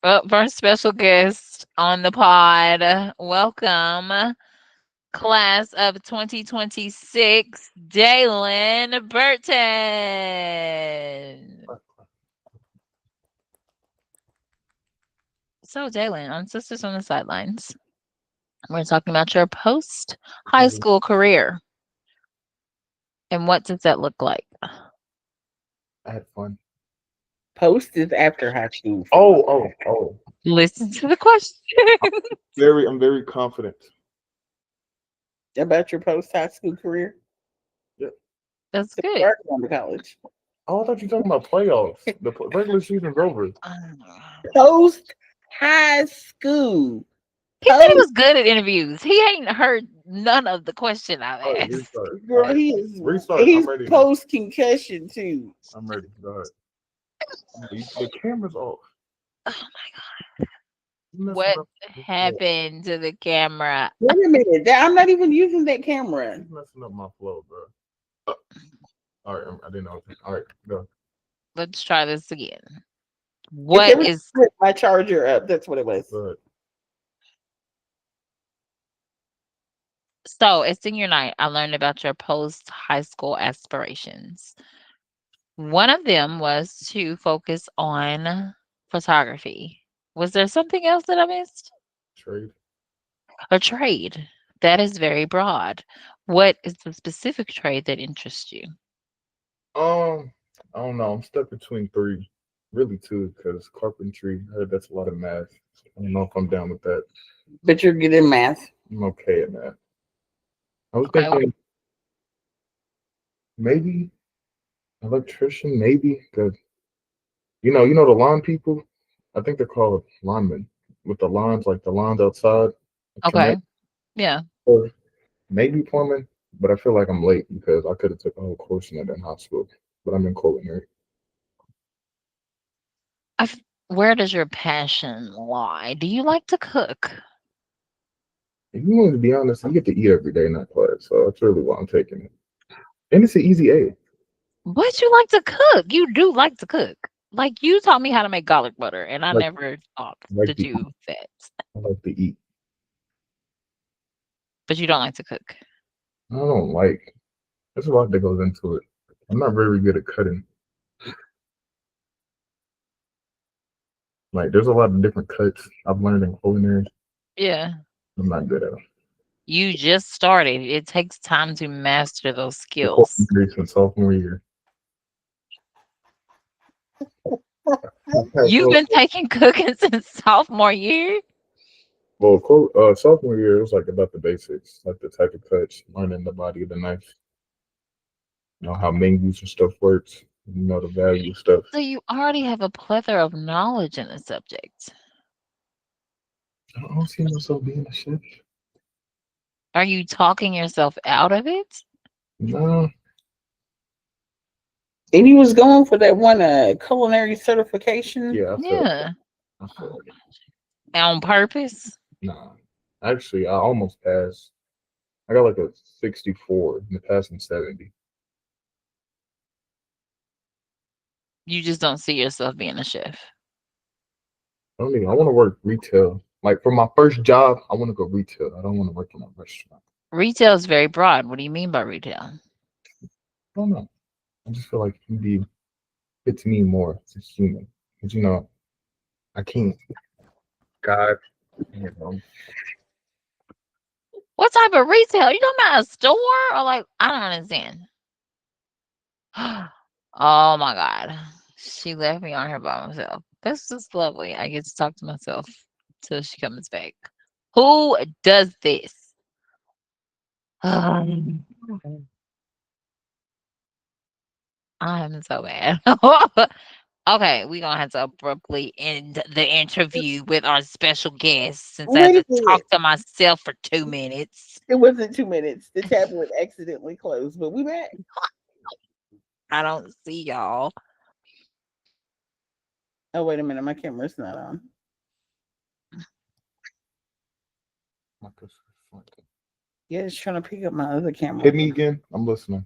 [SPEAKER 1] Well, first special guest on the pod. Welcome, class of 2026, Dalen Burton. So, Dalen, on Sisters on the Sidelines, we're talking about your post high school career and what does that look like?
[SPEAKER 3] I had fun.
[SPEAKER 2] Post is after high school.
[SPEAKER 3] Oh.
[SPEAKER 1] Listen to the question.
[SPEAKER 3] I'm very confident.
[SPEAKER 2] About your post high school career.
[SPEAKER 3] Yeah.
[SPEAKER 1] That's
[SPEAKER 2] So
[SPEAKER 1] good.
[SPEAKER 2] start going to college.
[SPEAKER 3] Oh, I thought you were talking about playoffs. The regular season's over.
[SPEAKER 2] Post high school.
[SPEAKER 1] He said he
[SPEAKER 2] Post
[SPEAKER 1] was good at interviews. He ain't heard none of the question I've
[SPEAKER 3] All right,
[SPEAKER 1] asked.
[SPEAKER 3] restart. All
[SPEAKER 2] girl,
[SPEAKER 3] right, restart. I'm
[SPEAKER 2] he's
[SPEAKER 3] ready now.
[SPEAKER 2] post concussion too.
[SPEAKER 3] I'm ready. Go ahead. The camera's off.
[SPEAKER 1] Oh my god.
[SPEAKER 3] You messing
[SPEAKER 1] What
[SPEAKER 3] up my flow.
[SPEAKER 1] happened to the camera?
[SPEAKER 2] Wait a minute. I'm not even using that camera.
[SPEAKER 3] You messing up my flow, bro. All right, I didn't know. All right, go.
[SPEAKER 1] Let's try this again.
[SPEAKER 2] It's
[SPEAKER 1] What
[SPEAKER 2] every time
[SPEAKER 1] is
[SPEAKER 2] I put my charger up. That's what it was.
[SPEAKER 3] But
[SPEAKER 1] so at senior night, I learned about your post high school aspirations. One of them was to focus on photography. Was there something else that I missed?
[SPEAKER 3] trade.
[SPEAKER 1] A trade. That is very broad. What is the specific trade that interests you?
[SPEAKER 3] Um, I don't know. I'm stuck between three, really two, because carpentry. I heard that's a lot of math. I don't know if I'm down with that.
[SPEAKER 2] But you're good in math.
[SPEAKER 3] I'm okay at math. I was
[SPEAKER 1] Okay.
[SPEAKER 3] thinking maybe electrician, maybe because the lawn people. I think they're called linemen with the lines, like the lines outside. Connect
[SPEAKER 1] Okay. Yeah.
[SPEAKER 3] or maybe plumbing, but I feel like I'm late because I could have took a whole course in it in high school. But I'm in culinary.
[SPEAKER 1] Where does your passion lie? Do you like to cook?
[SPEAKER 3] If you want to be honest, I get to eat every day in that class, so that's really why I'm taking it. And it's an easy A.
[SPEAKER 1] But you like to cook. You do like to cook. Like you taught me how to make garlic butter, and I
[SPEAKER 3] Like
[SPEAKER 1] never thought
[SPEAKER 3] I like
[SPEAKER 1] to
[SPEAKER 3] to eat.
[SPEAKER 1] do that.
[SPEAKER 3] I like to eat.
[SPEAKER 1] But you don't like to cook.
[SPEAKER 3] I don't like. There's a lot that goes into it. I'm not very good at cutting. Like there's a lot of different cuts I've learned in culinary.
[SPEAKER 1] Yeah.
[SPEAKER 3] I'm not good at them.
[SPEAKER 1] You just started. It takes time to master those
[SPEAKER 3] The
[SPEAKER 1] skills.
[SPEAKER 3] culinary since sophomore year.
[SPEAKER 1] You've
[SPEAKER 3] well,
[SPEAKER 1] been taking cooking since sophomore year?
[SPEAKER 3] sophomore year it was like about the basics, like the type of cuts, learning the body of the knife, how menus and stuff works, the value stuff.
[SPEAKER 1] So you already have a plethora of knowledge in the subject.
[SPEAKER 3] I don't see myself being a chef.
[SPEAKER 1] Are you talking yourself out of it?
[SPEAKER 3] No,
[SPEAKER 2] And he was going for that one culinary certification.
[SPEAKER 3] yeah, I feel like
[SPEAKER 1] Yeah.
[SPEAKER 3] I feel
[SPEAKER 1] Oh,
[SPEAKER 3] like
[SPEAKER 1] on purpose?
[SPEAKER 3] nah. Actually, I almost passed. I got like a 64 in the passing 70.
[SPEAKER 1] You just don't see yourself being a chef.
[SPEAKER 3] I want to work retail. Like for my first job, I want to go retail. I don't want to work in a restaurant.
[SPEAKER 1] Retail is very broad. What do you mean by retail?
[SPEAKER 3] I don't know. I just feel like it'd be fits me more as a human. Because I can't. God, you know,
[SPEAKER 1] What type of retail? You talking about a store or like I don't understand. Oh my god. She left me on here by myself. This is lovely. I get to talk to myself till she comes back. Who does this? Um, I'm so bad. Okay, we're gonna have to abruptly end the interview with our special guest since I had
[SPEAKER 2] Wait a
[SPEAKER 1] to talk
[SPEAKER 2] minute.
[SPEAKER 1] to myself for 2 minutes.
[SPEAKER 2] It wasn't 2 minutes. The tablet accidentally closed, but we back.
[SPEAKER 1] I don't see y'all.
[SPEAKER 2] Oh, wait a minute. My camera's not on.
[SPEAKER 3] like this.
[SPEAKER 2] Yeah, it's trying to pick up my other camera.
[SPEAKER 3] Hit me again. I'm listening.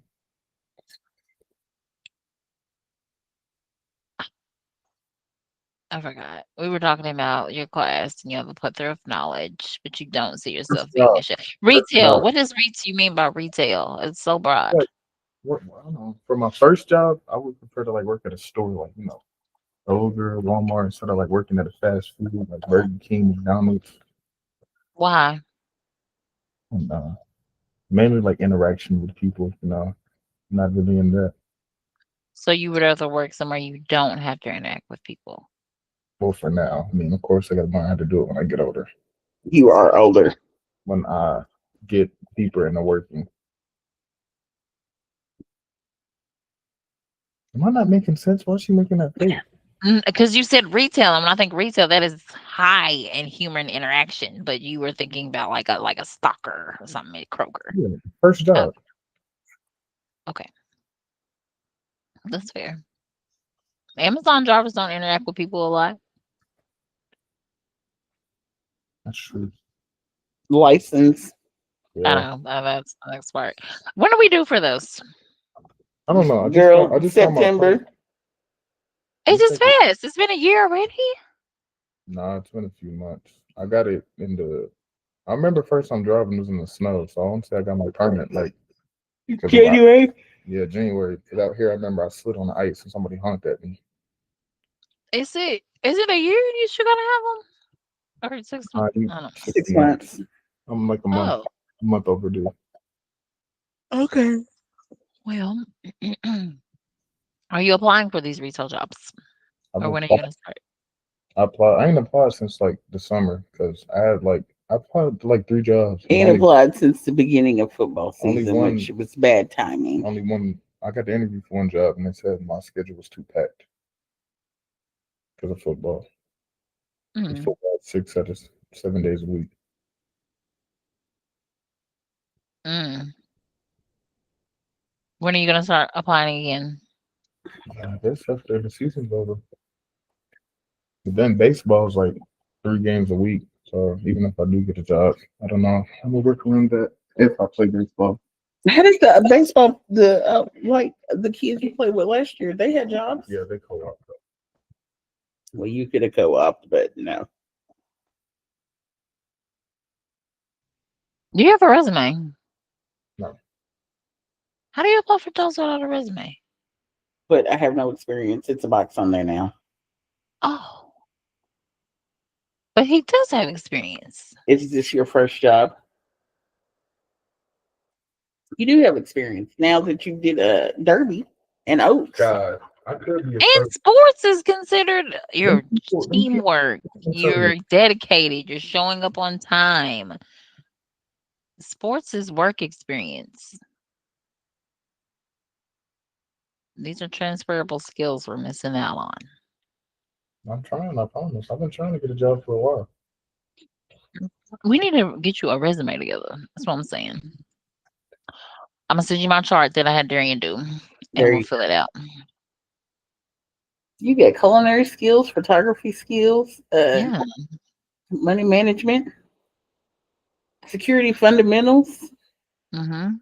[SPEAKER 1] I forgot. We were talking about your class and you have a plethora of knowledge, but you don't see yourself
[SPEAKER 3] First
[SPEAKER 1] being
[SPEAKER 3] job.
[SPEAKER 1] a chef.
[SPEAKER 3] First
[SPEAKER 1] Retail.
[SPEAKER 3] job.
[SPEAKER 1] What does retail you mean by retail? It's so broad.
[SPEAKER 3] Like, I don't know. For my first job, I would prefer to like work at a store, like Kroger, Walmart, instead of like working at a fast food like Burger King, McDonald's.
[SPEAKER 1] Why?
[SPEAKER 3] And, mainly like interaction with people. Not really in that.
[SPEAKER 1] So you would rather work somewhere you don't have to interact with people.
[SPEAKER 3] Well, for now, I mean, of course, I got to learn how to do it when I get older.
[SPEAKER 2] You are older.
[SPEAKER 3] When I get deeper into working. Am I not making sense? Why is she making that face?
[SPEAKER 1] Because you said retail, and when I think retail, that is high in human interaction. But you were thinking about like a stalker or something at Kroger.
[SPEAKER 3] Yeah, first
[SPEAKER 1] Oh,
[SPEAKER 3] job.
[SPEAKER 1] okay, that's fair. Amazon drivers don't interact with people a lot.
[SPEAKER 3] That's true.
[SPEAKER 2] license.
[SPEAKER 1] I
[SPEAKER 3] Yeah.
[SPEAKER 1] know that's the next part. When do we do for those?
[SPEAKER 3] I don't know. I
[SPEAKER 2] Girl,
[SPEAKER 3] just got my part.
[SPEAKER 2] September.
[SPEAKER 3] I
[SPEAKER 1] It's
[SPEAKER 3] just
[SPEAKER 1] just
[SPEAKER 3] think it,
[SPEAKER 1] fast. It's been a year already.
[SPEAKER 3] nah, it's been a few months. I got it in the. I remember first time driving was in the snow, so I won't say I got my permit like because of that.
[SPEAKER 2] January.
[SPEAKER 3] Yeah, January. 'Cause out here, I remember I slid on the ice and somebody honked at me.
[SPEAKER 1] Is it a year you should gotta have them? Or 6 months?
[SPEAKER 3] I
[SPEAKER 1] I don't know.
[SPEAKER 2] 6
[SPEAKER 3] months.
[SPEAKER 2] months.
[SPEAKER 3] I'm like
[SPEAKER 1] Oh,
[SPEAKER 3] a month overdue.
[SPEAKER 1] okay. Well, are you applying for these retail jobs?
[SPEAKER 3] I've
[SPEAKER 1] Or when are you
[SPEAKER 3] applied.
[SPEAKER 1] gonna start?
[SPEAKER 3] I applied. I ain't applied since like the summer because I applied to like 3 jobs and
[SPEAKER 2] Ain't applied since the beginning of football
[SPEAKER 3] only
[SPEAKER 2] season, which
[SPEAKER 3] one
[SPEAKER 2] was bad timing.
[SPEAKER 3] only one. I got the interview for one job and they said my schedule was too packed because of football. And
[SPEAKER 1] Mm,
[SPEAKER 3] football 7 days a week.
[SPEAKER 1] mm. When are you gonna start applying again?
[SPEAKER 3] I guess after the season's over. But then baseball is like 3 games a week. So even if I do get a job, I don't know. I'm gonna work around that if I play baseball.
[SPEAKER 2] How did the baseball, the like the kids you played with last year, they had jobs?
[SPEAKER 3] Yeah, they co-op.
[SPEAKER 2] Well, you could have co-opted, but no.
[SPEAKER 1] Do you have a resume?
[SPEAKER 3] No,
[SPEAKER 1] How do you apply for jobs without a resume?
[SPEAKER 2] But I have no experience. It's a box on there now.
[SPEAKER 1] Oh, but he does have experience.
[SPEAKER 2] Is this your first job? You do have experience now that you did a derby and oats.
[SPEAKER 3] God, I could be a
[SPEAKER 1] And
[SPEAKER 3] first.
[SPEAKER 1] sports is considered
[SPEAKER 3] Them
[SPEAKER 1] your
[SPEAKER 3] people, them people
[SPEAKER 1] teamwork.
[SPEAKER 3] don't tell me.
[SPEAKER 1] You're dedicated. You're showing up on time. Sports is work experience. These are transferable skills we're missing out on.
[SPEAKER 3] I'm trying. I promise. I've been trying to get a job for a while.
[SPEAKER 1] We need to get you a resume together. That's what I'm saying. I'm gonna send you my chart that I had Darian do, and
[SPEAKER 2] There
[SPEAKER 1] we'll fill it out.
[SPEAKER 2] you get culinary skills, photography skills,
[SPEAKER 1] Yeah.
[SPEAKER 2] money management, security fundamentals.
[SPEAKER 1] Mhm.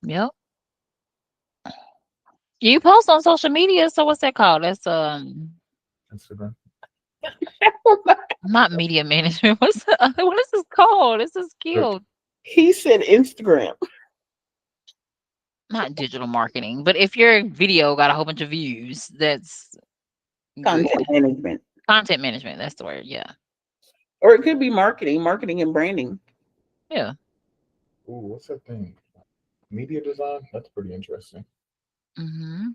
[SPEAKER 1] Yep. You post on social media, so what's that called? That's
[SPEAKER 3] Instagram.
[SPEAKER 1] not media management. What's the other what is this called? It's a
[SPEAKER 3] Look,
[SPEAKER 1] skill.
[SPEAKER 2] He said Instagram
[SPEAKER 1] Not digital marketing. But if your video got a whole bunch of views, that's good.
[SPEAKER 2] content management,
[SPEAKER 1] Content management, that's the word. Yeah.
[SPEAKER 2] or it could be marketing and branding.
[SPEAKER 1] Yeah.
[SPEAKER 3] ooh, what's that thing? Media design. That's pretty interesting.
[SPEAKER 1] Mhm.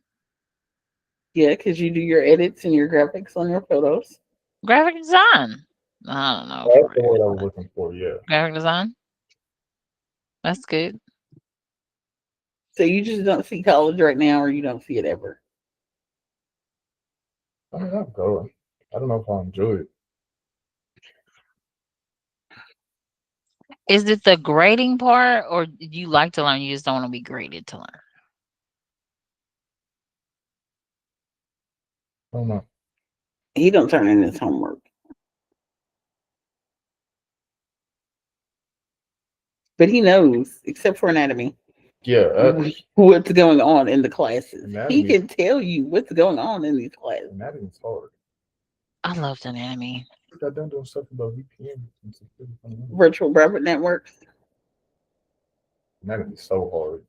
[SPEAKER 2] Yeah, because you do your edits and your graphics on your photos.
[SPEAKER 1] Graphic design. I don't know for
[SPEAKER 3] That's the
[SPEAKER 1] real.
[SPEAKER 3] word I was looking for. Yeah.
[SPEAKER 1] Graphic design. That's good.
[SPEAKER 2] So you just don't see college right now, or you don't see it ever.
[SPEAKER 3] I mean, I'm going. I don't know if I enjoy it.
[SPEAKER 1] Is it the grading part or do you like to learn? You just don't want to be graded to learn.
[SPEAKER 3] I don't know.
[SPEAKER 2] He don't turn in his homework, but he knows, except for anatomy,
[SPEAKER 3] Yeah,
[SPEAKER 2] what's going on in the classes. He
[SPEAKER 3] anatomy.
[SPEAKER 2] can tell you what's going on in these classes.
[SPEAKER 3] Anatomy's hard.
[SPEAKER 1] I loved anatomy.
[SPEAKER 3] Got done doing stuff about VPN and security fundamentals.
[SPEAKER 2] Virtual private networks.
[SPEAKER 3] Anatomy's so hard.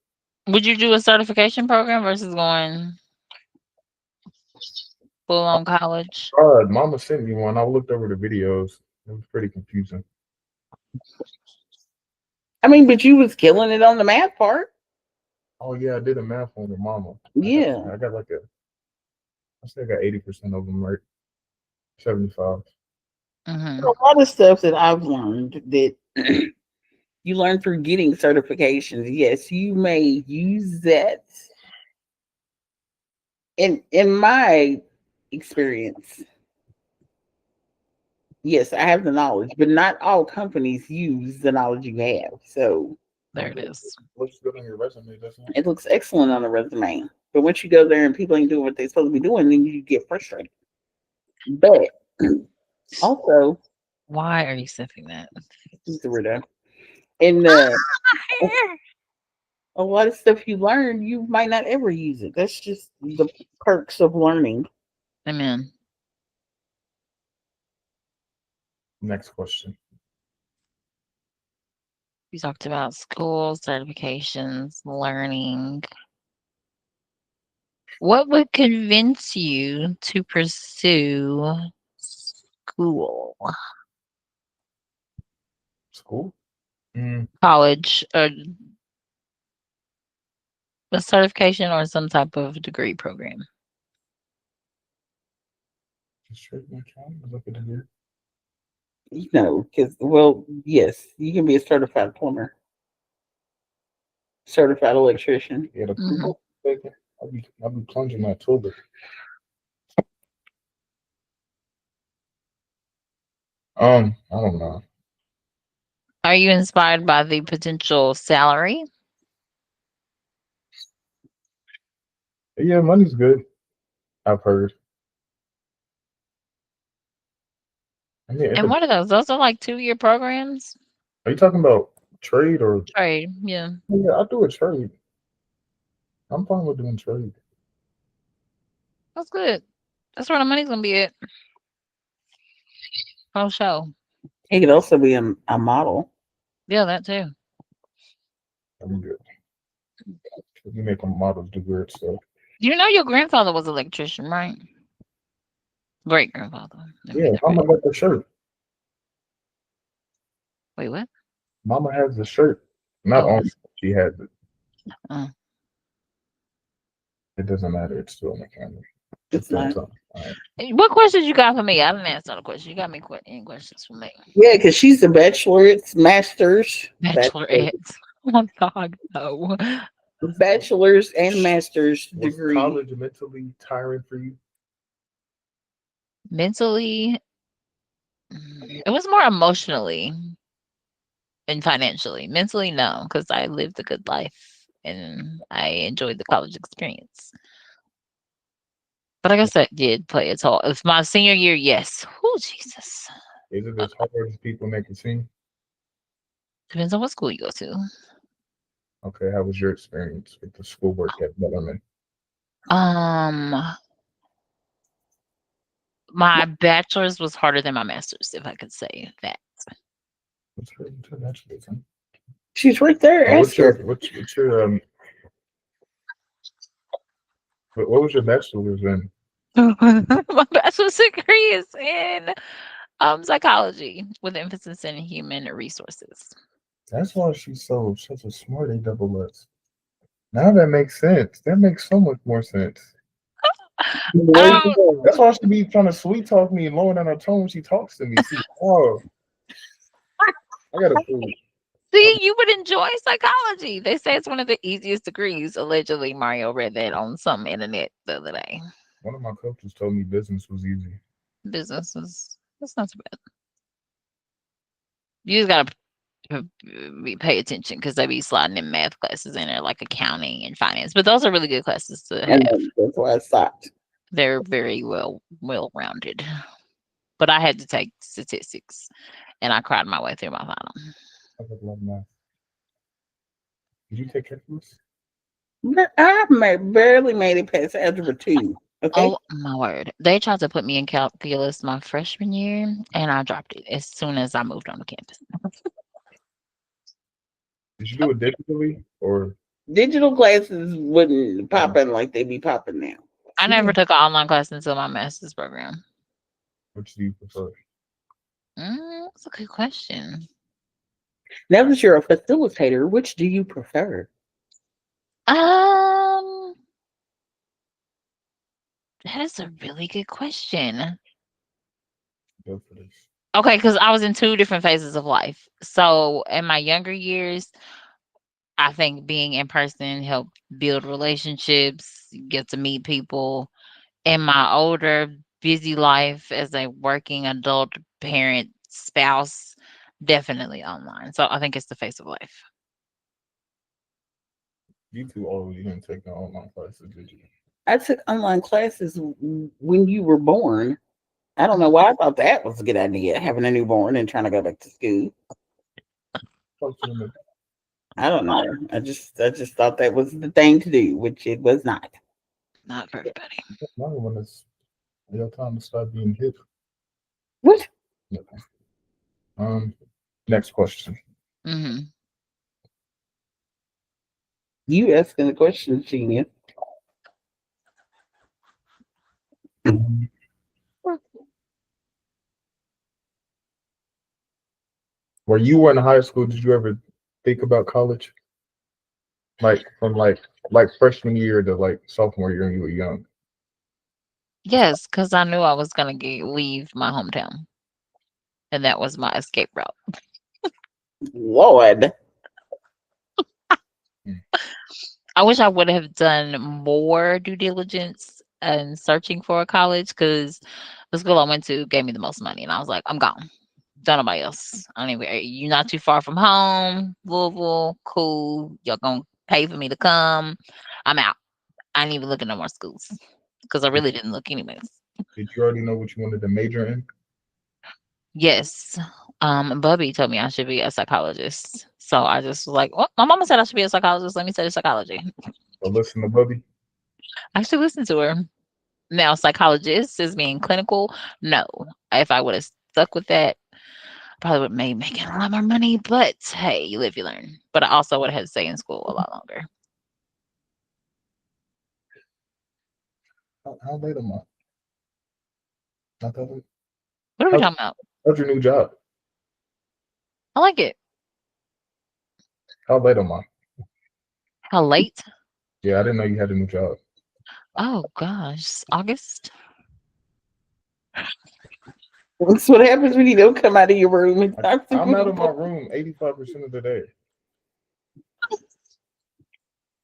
[SPEAKER 1] Would you do a certification program versus going full on college?
[SPEAKER 3] Mama sent me one. I looked over the videos. It was pretty confusing.
[SPEAKER 2] I mean, but you was killing it on the math part.
[SPEAKER 3] Oh yeah, I did a math one with Mama.
[SPEAKER 2] Yeah.
[SPEAKER 3] I got like a. I say I got 80% of them right. 75.
[SPEAKER 1] Hmm.
[SPEAKER 2] A lot of stuff that I've learned that you learn through getting certifications. Yes, you may use that in my experience. Yes, I have the knowledge, but not all companies use the knowledge you have. So
[SPEAKER 1] There it is.
[SPEAKER 3] Looks good on your resume, doesn't it?
[SPEAKER 2] it looks excellent on a resume. But once you go there and people ain't doing what they're supposed to be doing, then you get frustrated. But Also,
[SPEAKER 1] Why are you sipping that?
[SPEAKER 2] he's a weirdo. And a lot of stuff you learn, you might not ever use it. That's just the perks of learning.
[SPEAKER 1] Amen.
[SPEAKER 3] Next question.
[SPEAKER 1] You talked about school, certifications, learning. What would convince you to pursue school,
[SPEAKER 3] School? Mm,
[SPEAKER 1] college, or a certification or some type of degree program?
[SPEAKER 3] just straight my account. Look at it here.
[SPEAKER 2] Because, well, yes, you can be a certified plumber, certified electrician.
[SPEAKER 3] Yeah, the
[SPEAKER 1] Mhm.
[SPEAKER 3] pool. I'll be plunging my toilet. I don't know.
[SPEAKER 1] Are you inspired by the potential salary?
[SPEAKER 3] Yeah, money's good. I've heard. I mean,
[SPEAKER 1] And what are those? Those are like 2-year programs?
[SPEAKER 3] are you talking about trade or?
[SPEAKER 1] Trade, yeah.
[SPEAKER 3] Yeah, I'll do a trade. I'm fine with doing trade.
[SPEAKER 1] That's good. That's where the money's gonna be at. Oh, show.
[SPEAKER 2] He could also be a model.
[SPEAKER 1] Yeah, that too.
[SPEAKER 3] I'm good. You make them models do weird stuff.
[SPEAKER 1] You know your grandfather was an electrician, right? Great grandfather. Let me
[SPEAKER 3] Yeah,
[SPEAKER 1] get that right.
[SPEAKER 3] Mama got the shirt.
[SPEAKER 1] Wait, what?
[SPEAKER 3] Mama has the shirt. Not
[SPEAKER 1] Oh,
[SPEAKER 3] on. She has it.
[SPEAKER 1] uh,
[SPEAKER 3] It doesn't matter. It's still in the camera.
[SPEAKER 2] It's
[SPEAKER 3] Don't
[SPEAKER 2] not.
[SPEAKER 3] tell me. All right.
[SPEAKER 1] what questions you got for me? I didn't answer the question. You got me any questions for me?
[SPEAKER 2] Yeah, because she's a bachelor. It's masters,
[SPEAKER 1] Bachelorette. Oh my God, no.
[SPEAKER 2] bachelor's and master's
[SPEAKER 3] Was
[SPEAKER 2] degree.
[SPEAKER 3] college mentally tiring for you?
[SPEAKER 1] Mentally, it was more emotionally and financially. Mentally, no, because I lived a good life and I enjoyed the college experience. But I guess that did play a toll. It's my senior year, yes. Oh, Jesus.
[SPEAKER 3] Is it
[SPEAKER 1] Uh,
[SPEAKER 3] as hard as people make it seem?
[SPEAKER 1] Depends on what school you go to.
[SPEAKER 3] Okay, how was your experience with the schoolwork at Bellarmine?
[SPEAKER 1] Um, my bachelor's was harder than my master's, if I could say that.
[SPEAKER 3] What's your bachelor's in?
[SPEAKER 2] She's right there.
[SPEAKER 3] Oh,
[SPEAKER 2] Ask her.
[SPEAKER 3] what's your what was your bachelor's in?
[SPEAKER 1] My bachelor's degree is in psychology with emphasis in human resources.
[SPEAKER 3] That's why she's such a smart A double S. Now that makes sense. That makes so much more sense.
[SPEAKER 2] There you
[SPEAKER 1] I don't
[SPEAKER 2] go.
[SPEAKER 3] That's why she be trying to sweet talk me and lower down her tone when she talks to me. See, oh, I gotta prove.
[SPEAKER 1] see. You would enjoy psychology. They say it's one of the easiest degrees. Allegedly, Mario read that on some internet the other day.
[SPEAKER 3] One of my coaches told me business was easy.
[SPEAKER 1] Business is that's not so bad. You just gotta pay attention because they be sliding in math classes in there, like accounting and finance. But those are really good classes to
[SPEAKER 2] And
[SPEAKER 1] have.
[SPEAKER 2] that's why I stopped.
[SPEAKER 1] They're very well rounded. But I had to take statistics, and I cried my way through my final.
[SPEAKER 3] I was like, math. Did you take calculus?
[SPEAKER 2] Barely made it past algebra 2. Okay.
[SPEAKER 1] Oh my word! They tried to put me in calculus my freshman year, and I dropped it as soon as I moved on the campus.
[SPEAKER 3] Did you do it digitally or
[SPEAKER 2] Digital classes wouldn't
[SPEAKER 3] uh,
[SPEAKER 2] pop in like they be popping now.
[SPEAKER 1] I
[SPEAKER 3] yeah?
[SPEAKER 1] never took an online class until my master's program.
[SPEAKER 3] Which do you prefer?
[SPEAKER 1] That's a good question.
[SPEAKER 2] Now that you're a facilitator, which do you prefer?
[SPEAKER 1] Um, that is a really good question.
[SPEAKER 3] Go for this.
[SPEAKER 1] Okay, because I was in 2 different phases of life. So, in my younger years, I think being in person helped build relationships, get to meet people. In my older, busy life as a working adult, parent, spouse, definitely online. So, I think it's the phase of life.
[SPEAKER 3] You two always didn't take the online classes, did you?
[SPEAKER 2] I took online classes when you were born. I don't know why I thought that was a good idea, having a newborn and trying to go back to school.
[SPEAKER 3] Talk to them.
[SPEAKER 2] I don't know. I just thought that was the thing to do, which it was not.
[SPEAKER 1] Not for everybody.
[SPEAKER 3] Another one is your time to start being hip.
[SPEAKER 2] What?
[SPEAKER 3] Okay. Um, next question.
[SPEAKER 1] Hmm.
[SPEAKER 2] You asking the question, genius.
[SPEAKER 3] Um, where you were in high school, did you ever think about college? Like from like freshman year to like sophomore year when you were young.
[SPEAKER 1] Yes, because I knew I was gonna leave my hometown, and that was my escape route.
[SPEAKER 2] Lord.
[SPEAKER 3] Mm.
[SPEAKER 1] I wish I would have done more due diligence and searching for a college because the school I went to gave me the most money, and I was like, I'm gone. Done nobody else. Anyway, you're not too far from home, Louisville, cool. Y'all gonna pay for me to come. I'm out. I ain't even looking at no more schools because I
[SPEAKER 3] Did,
[SPEAKER 1] really didn't look anyways.
[SPEAKER 3] did you already know what you wanted to major in?
[SPEAKER 1] Yes. Bubby told me I should be a psychologist. So I just was like, well, my mama said I should be a psychologist. Let me study psychology.
[SPEAKER 3] So listen to Bubby.
[SPEAKER 1] I should listen to her. Now, psychologist is being clinical. No. If I would have stuck with that, probably would have made making a lot more money. But hey, you live, you learn. But I also would have had to stay in school a lot longer.
[SPEAKER 3] How late am I? Not that late.
[SPEAKER 1] What are we
[SPEAKER 3] How's,
[SPEAKER 1] talking about?
[SPEAKER 3] how's your new job?
[SPEAKER 1] I like it.
[SPEAKER 3] How late am I?
[SPEAKER 1] How late?
[SPEAKER 3] Yeah, I didn't know you had a new job.
[SPEAKER 1] Oh gosh, August.
[SPEAKER 2] That's what happens when you don't come out of your room and talk to
[SPEAKER 3] I'm out of my
[SPEAKER 2] people.
[SPEAKER 3] room 85% of the day.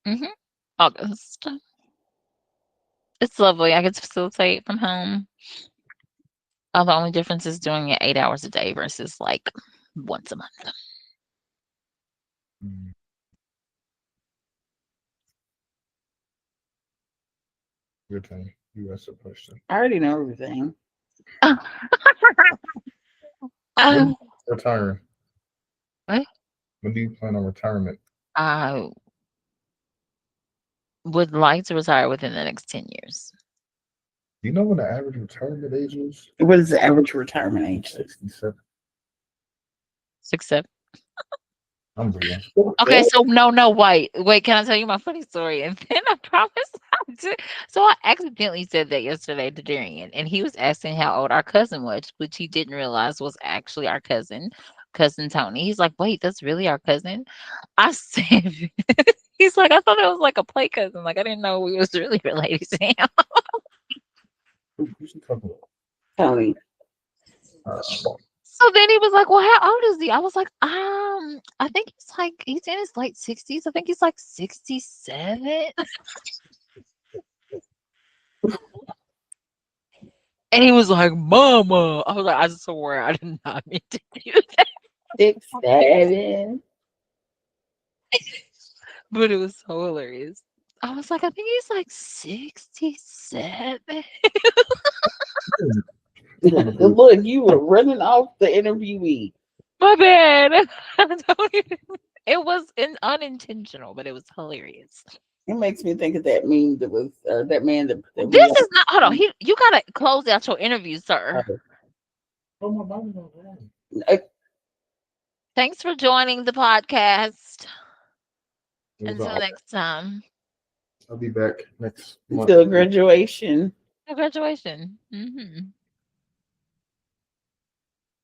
[SPEAKER 1] Hmm. August. It's lovely. I get to facilitate from home. The only difference is doing it 8 hours a day versus like once a month.
[SPEAKER 3] Mm, your turn. You asked a question.
[SPEAKER 2] I already know everything.
[SPEAKER 3] When
[SPEAKER 1] Uh,
[SPEAKER 3] do you retire?
[SPEAKER 1] what?
[SPEAKER 3] When do you plan on retirement?
[SPEAKER 1] I would like to retire within the next 10 years.
[SPEAKER 3] Do you know when the average retirement age is?
[SPEAKER 2] What is the average retirement age?
[SPEAKER 3] 67.
[SPEAKER 1] 6, 7.
[SPEAKER 3] I'm real.
[SPEAKER 1] Okay, so no, no, wait. Can I tell you my funny story? And then I promise I did. So I accidentally said that yesterday to Darian, and he was asking how old our cousin was, which he didn't realize was actually our cousin Tony. He's like, "Wait, that's really our cousin?" I said, "He's like, I thought it was like a play cousin. Like I didn't know we was really related to him."
[SPEAKER 3] You should talk about.
[SPEAKER 2] Tony.
[SPEAKER 1] So then he was like, "Well, how old is he?" I was like, I think he's in his late 60s. I think he's like 67." And he was like, "Mama." I was like, "I swear I did not mean to do that."
[SPEAKER 2] 6, 7.
[SPEAKER 1] But it was so hilarious. I was like, "I think he's like 67."
[SPEAKER 2] Look, you were running off the interviewee.
[SPEAKER 1] My bad. I don't even it was unintentional, but it was hilarious.
[SPEAKER 2] It makes me think of that meme that was that man that we
[SPEAKER 1] This is not hold on. You gotta close out your interview, sir.
[SPEAKER 3] Oh, my body's not wrong.
[SPEAKER 2] uh,
[SPEAKER 1] Thanks for joining the podcast.
[SPEAKER 3] It was
[SPEAKER 1] Until
[SPEAKER 3] all.
[SPEAKER 1] next time.
[SPEAKER 3] I'll be back next month.
[SPEAKER 2] until graduation.
[SPEAKER 1] Graduation.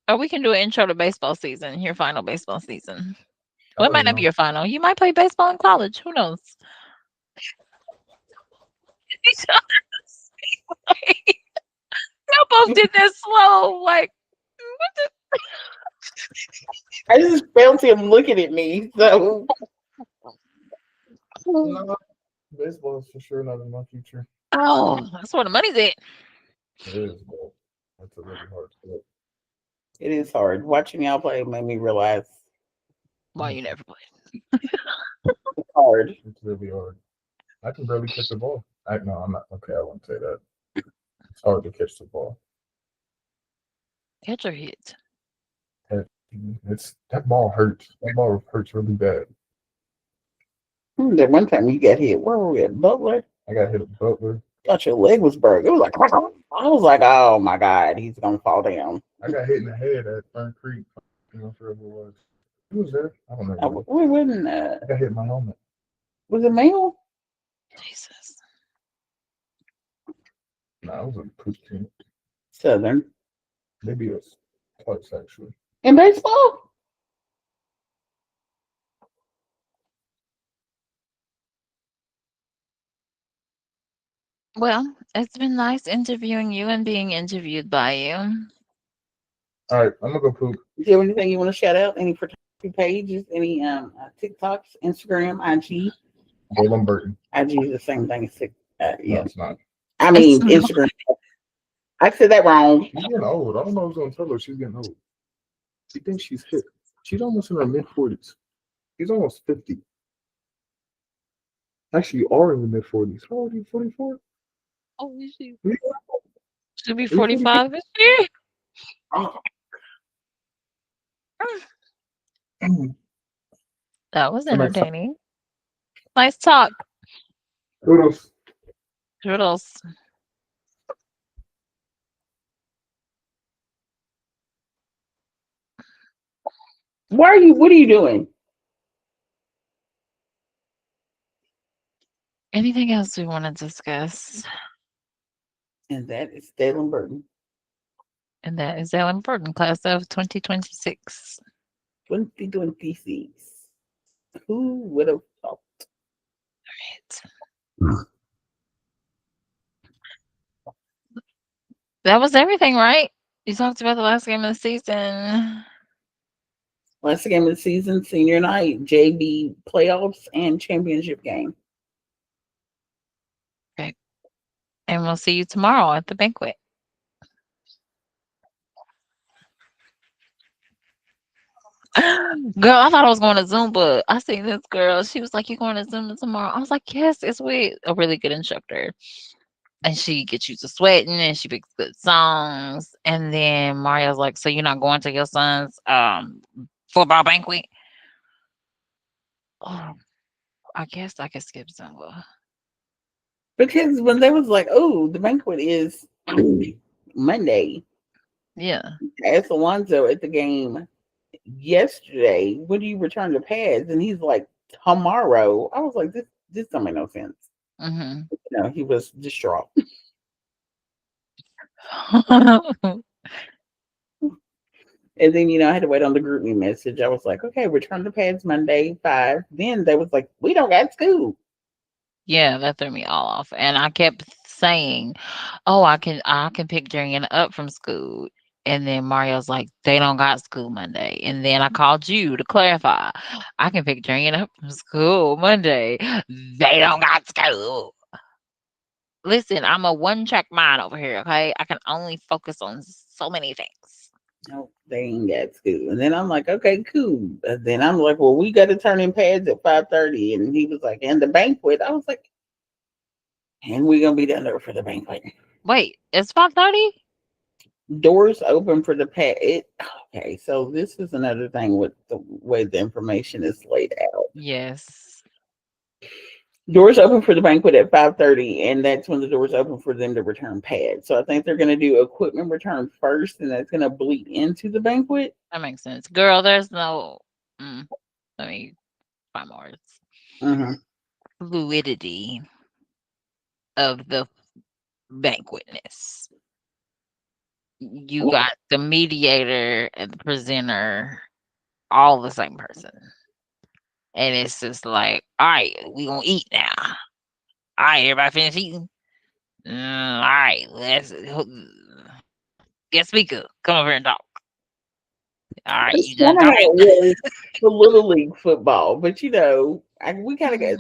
[SPEAKER 1] Or we can do an intro to baseball season, your final baseball season.
[SPEAKER 3] I
[SPEAKER 1] Well, it might
[SPEAKER 3] already
[SPEAKER 1] not be
[SPEAKER 3] know.
[SPEAKER 1] your final. You might play baseball in college. Who knows? Y'all both did that slow. Like, what
[SPEAKER 2] I just felt him looking at me. So
[SPEAKER 1] the?
[SPEAKER 3] No, baseball is for sure not in my future.
[SPEAKER 1] Oh, that's where the money's at.
[SPEAKER 3] It is, but that's a really hard sport.
[SPEAKER 2] it is hard. Watching y'all play made me realize
[SPEAKER 1] Why you never play?
[SPEAKER 2] it's hard.
[SPEAKER 3] It's really hard. I can barely catch the ball. No, I'm not. Okay, I won't say that. It's hard to catch the ball.
[SPEAKER 1] Catcher hit.
[SPEAKER 3] That, it's that ball hurts. That ball hurts really bad.
[SPEAKER 2] That one time you got hit. Where were we at? Butler?
[SPEAKER 3] I got hit with Butler.
[SPEAKER 2] Thought your leg was broke. It was like, I was like, oh my God, he's going to fall down.
[SPEAKER 3] I got hit in the head at Fern Creek. You know, whoever it was. Who was there? I don't know.
[SPEAKER 2] We wouldn't,
[SPEAKER 3] I got hit in my helmet.
[SPEAKER 2] was it male?
[SPEAKER 1] Jesus.
[SPEAKER 3] Nah, it was a poop team.
[SPEAKER 2] Southern.
[SPEAKER 3] Maybe it was close actually.
[SPEAKER 2] In baseball?
[SPEAKER 1] Well, it's been nice interviewing you and being interviewed by you.
[SPEAKER 3] All right, I'm gonna go poop.
[SPEAKER 2] Do you have anything you want to shout out? Any photography pages? Any TikToks, Instagram, IG?
[SPEAKER 3] Jalen Burton.
[SPEAKER 2] IG is the same thing as
[SPEAKER 3] No,
[SPEAKER 2] yeah.
[SPEAKER 3] it's not.
[SPEAKER 2] I
[SPEAKER 1] It's
[SPEAKER 2] mean,
[SPEAKER 1] not.
[SPEAKER 2] Instagram. I said that wrong.
[SPEAKER 3] She's getting old. I don't know who's gonna tell her she's getting old. She thinks she's hip. She's almost in her mid 40s. She's almost 50. Actually, you are in the mid 40s. How old are you? 44?
[SPEAKER 1] Oh, she
[SPEAKER 3] Are
[SPEAKER 1] should be
[SPEAKER 3] you 44?
[SPEAKER 1] 45 this year. That was
[SPEAKER 3] So next time.
[SPEAKER 1] entertaining. Nice talk.
[SPEAKER 3] Kudos.
[SPEAKER 1] Toodles.
[SPEAKER 2] Why are you? What are you doing?
[SPEAKER 1] Anything else we want to discuss?
[SPEAKER 2] And that is Dalen Burton,
[SPEAKER 1] And that is Ellen Burton, class of 2026.
[SPEAKER 2] 2026. Who would have thought?
[SPEAKER 1] That was everything, right? You talked about the last game of the season.
[SPEAKER 2] Last game of the season, senior night, JV playoffs and championship game.
[SPEAKER 1] Okay. And we'll see you tomorrow at the banquet. Girl, I thought I was going to Zoom, but I seen this girl. She was like, "You going to Zoom tomorrow?" I was like, "Yes, it's with a really good instructor." And she gets you to sweating and she picks good songs. And then Mario's like, "So you're not going to your son's football banquet?" Oh, I guess I could skip Zumba.
[SPEAKER 2] Because when they was like, oh, the banquet is Monday,
[SPEAKER 1] Yeah.
[SPEAKER 2] asked Alonzo at the game yesterday, when do you return the pads? And he's like, tomorrow. I was like, this don't make no sense.
[SPEAKER 1] Mm-hmm.
[SPEAKER 2] No, he was distraught. And then, I had to wait on the group me message. I was like, okay, return the pads Monday, 5. Then they was like, we don't got school.
[SPEAKER 1] Yeah, that threw me all off. And I kept saying, "Oh, I can pick Darian up from school." And then Mario's like, "They don't got school Monday." And then I called you to clarify. I can pick Darian up from school Monday. They don't got school. Listen, I'm a one track mind over here, okay? I can only focus on so many things.
[SPEAKER 2] No, they ain't got school. And then I'm like, okay, cool. Then I'm like, well, we got to turn in pads at 5:30. And he was like, and the banquet. I was like, and we're going to be down there for the banquet.
[SPEAKER 1] Wait, it's 5:30?
[SPEAKER 2] Doors open for the pad. Okay, so this is another thing with the way the information is laid out.
[SPEAKER 1] Yes.
[SPEAKER 2] Doors open for the banquet at 5:30, and that's when the doors open for them to return pads. So I think they're going to do equipment return first, and that's going to bleed into the banquet.
[SPEAKER 1] That makes sense. Girl, there's no let me find more words.
[SPEAKER 2] Mm-hmm.
[SPEAKER 1] Fluidity of the banquetness. You got the mediator and the presenter, all the same person. And it's just like, all right, we gonna eat now. All right, everybody finish eating. All right, let's get speaker. Come over here and talk. All right,
[SPEAKER 2] That's
[SPEAKER 1] you
[SPEAKER 2] kind
[SPEAKER 1] done
[SPEAKER 2] of how
[SPEAKER 1] talking?
[SPEAKER 2] it was for Little League football, but we kind of got.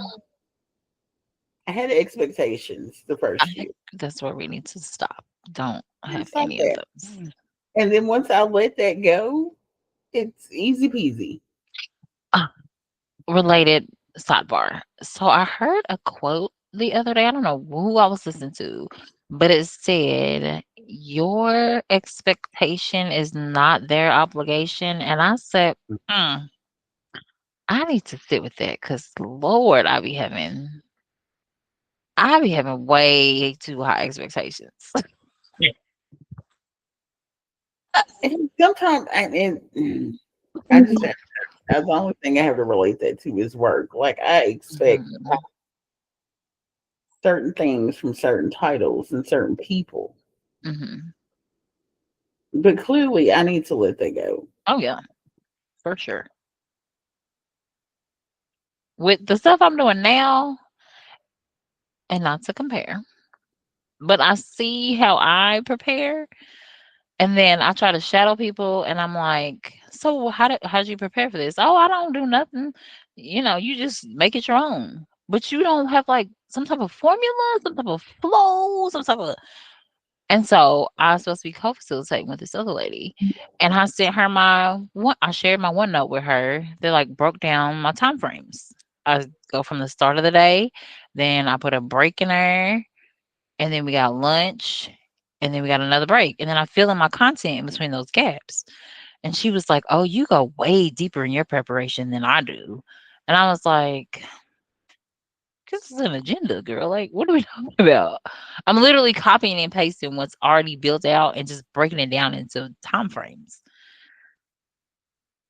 [SPEAKER 2] I had expectations the first year.
[SPEAKER 1] That's where we need to stop. Don't have
[SPEAKER 2] It's like
[SPEAKER 1] any of
[SPEAKER 2] that,
[SPEAKER 1] those.
[SPEAKER 2] and then once I let that go, it's easy peasy.
[SPEAKER 1] Ah, related sidebar. So I heard a quote the other day. I don't know who I was listening to, but it said your expectation is not their obligation. And I said, mm, I need to sit with that because Lord, I be having way too high expectations.
[SPEAKER 2] And sometimes, I just have, the only thing I have to relate that to is work. Like I expect
[SPEAKER 1] Mhm,
[SPEAKER 2] certain things from certain titles and certain people,
[SPEAKER 1] mhm.
[SPEAKER 2] but clearly I need to let that go.
[SPEAKER 1] Oh yeah, for sure. With the stuff I'm doing now, and not to compare, but I see how I prepare, and then I try to shadow people, and I'm like, "So how'd you prepare for this?" "Oh, I don't do nothing. You just make it your own." But you don't have like some type of formula, some type of flow, some type of. And so I was supposed to be co-facilitating with this other lady, and I sent her my one. I shared my OneNote with her. They like broke down my time frames. I go from the start of the day, then I put a break in there, and then we got lunch, and then we got another break, and then I fill in my content in between those gaps. And she was like, "Oh, you go way deeper in your preparation than I do," and I was like, "This is an agenda, girl. Like, what are we talking about?" I'm literally copying and pasting what's already built out and just breaking it down into time frames.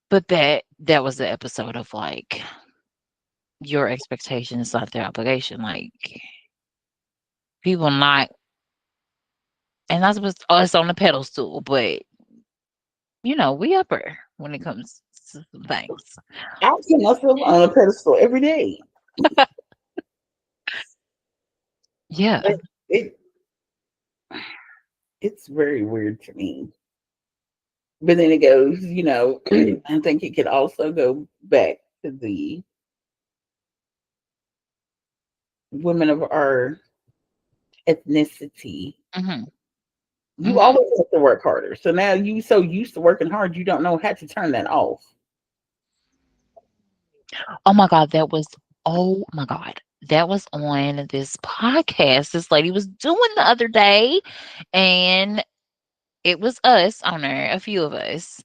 [SPEAKER 1] But that was the episode of like your expectation is not their obligation. Like people not, and that's what's us on the pedestal, but we upper when it comes to some things.
[SPEAKER 2] I see myself on a pedestal every day.
[SPEAKER 1] Yeah.
[SPEAKER 2] But it it's very weird to me. But then it goes, I think it could also go back to the women of our ethnicity.
[SPEAKER 1] Mhm.
[SPEAKER 2] You
[SPEAKER 1] Mhm.
[SPEAKER 2] always have to work harder. So now you so used to working hard, you don't know how to turn that off.
[SPEAKER 1] Oh my god, oh my god. That was on this podcast this lady was doing the other day, and it was us on there, a few of us,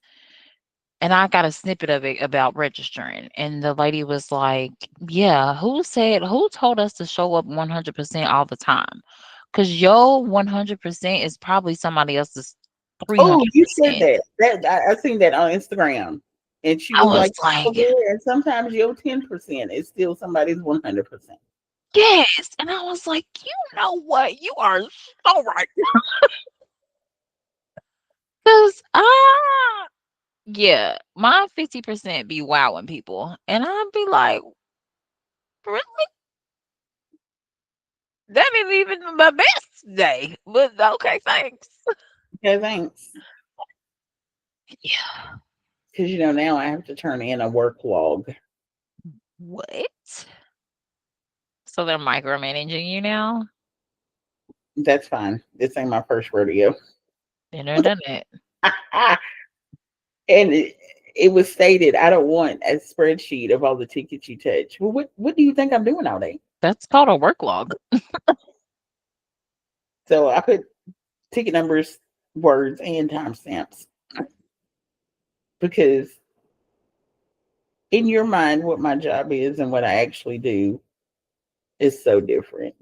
[SPEAKER 1] and I got a snippet of it about registering, and the lady was like, "Yeah, who told us to show up 100% all the time? Because your 100% is probably somebody else's
[SPEAKER 2] Oh, you said
[SPEAKER 1] 300%."
[SPEAKER 2] that. I seen that on Instagram. And she
[SPEAKER 1] I
[SPEAKER 2] was
[SPEAKER 1] was
[SPEAKER 2] like, oh,
[SPEAKER 1] like,
[SPEAKER 2] yeah, and sometimes your 10% is still somebody's 100%.
[SPEAKER 1] "Yes," and I was like, "You know what? You are so right." 'Cause, yeah, my 50% be wowing people, and I'd be like, "Really? That ain't even my best day, but okay, thanks."
[SPEAKER 2] Okay, thanks.
[SPEAKER 1] Yeah.
[SPEAKER 2] Because, now I have to turn in a work log.
[SPEAKER 1] What? So they're micromanaging you now?
[SPEAKER 2] That's fine. This ain't my first rodeo.
[SPEAKER 1] Been there, done it.
[SPEAKER 2] And it was stated, I don't want a spreadsheet of all the tickets you touch. Well, what do you think I'm doing all day?
[SPEAKER 1] That's called a work log.
[SPEAKER 2] So I put ticket numbers, words, and timestamps because in your mind, what my job is and what I actually do is so different.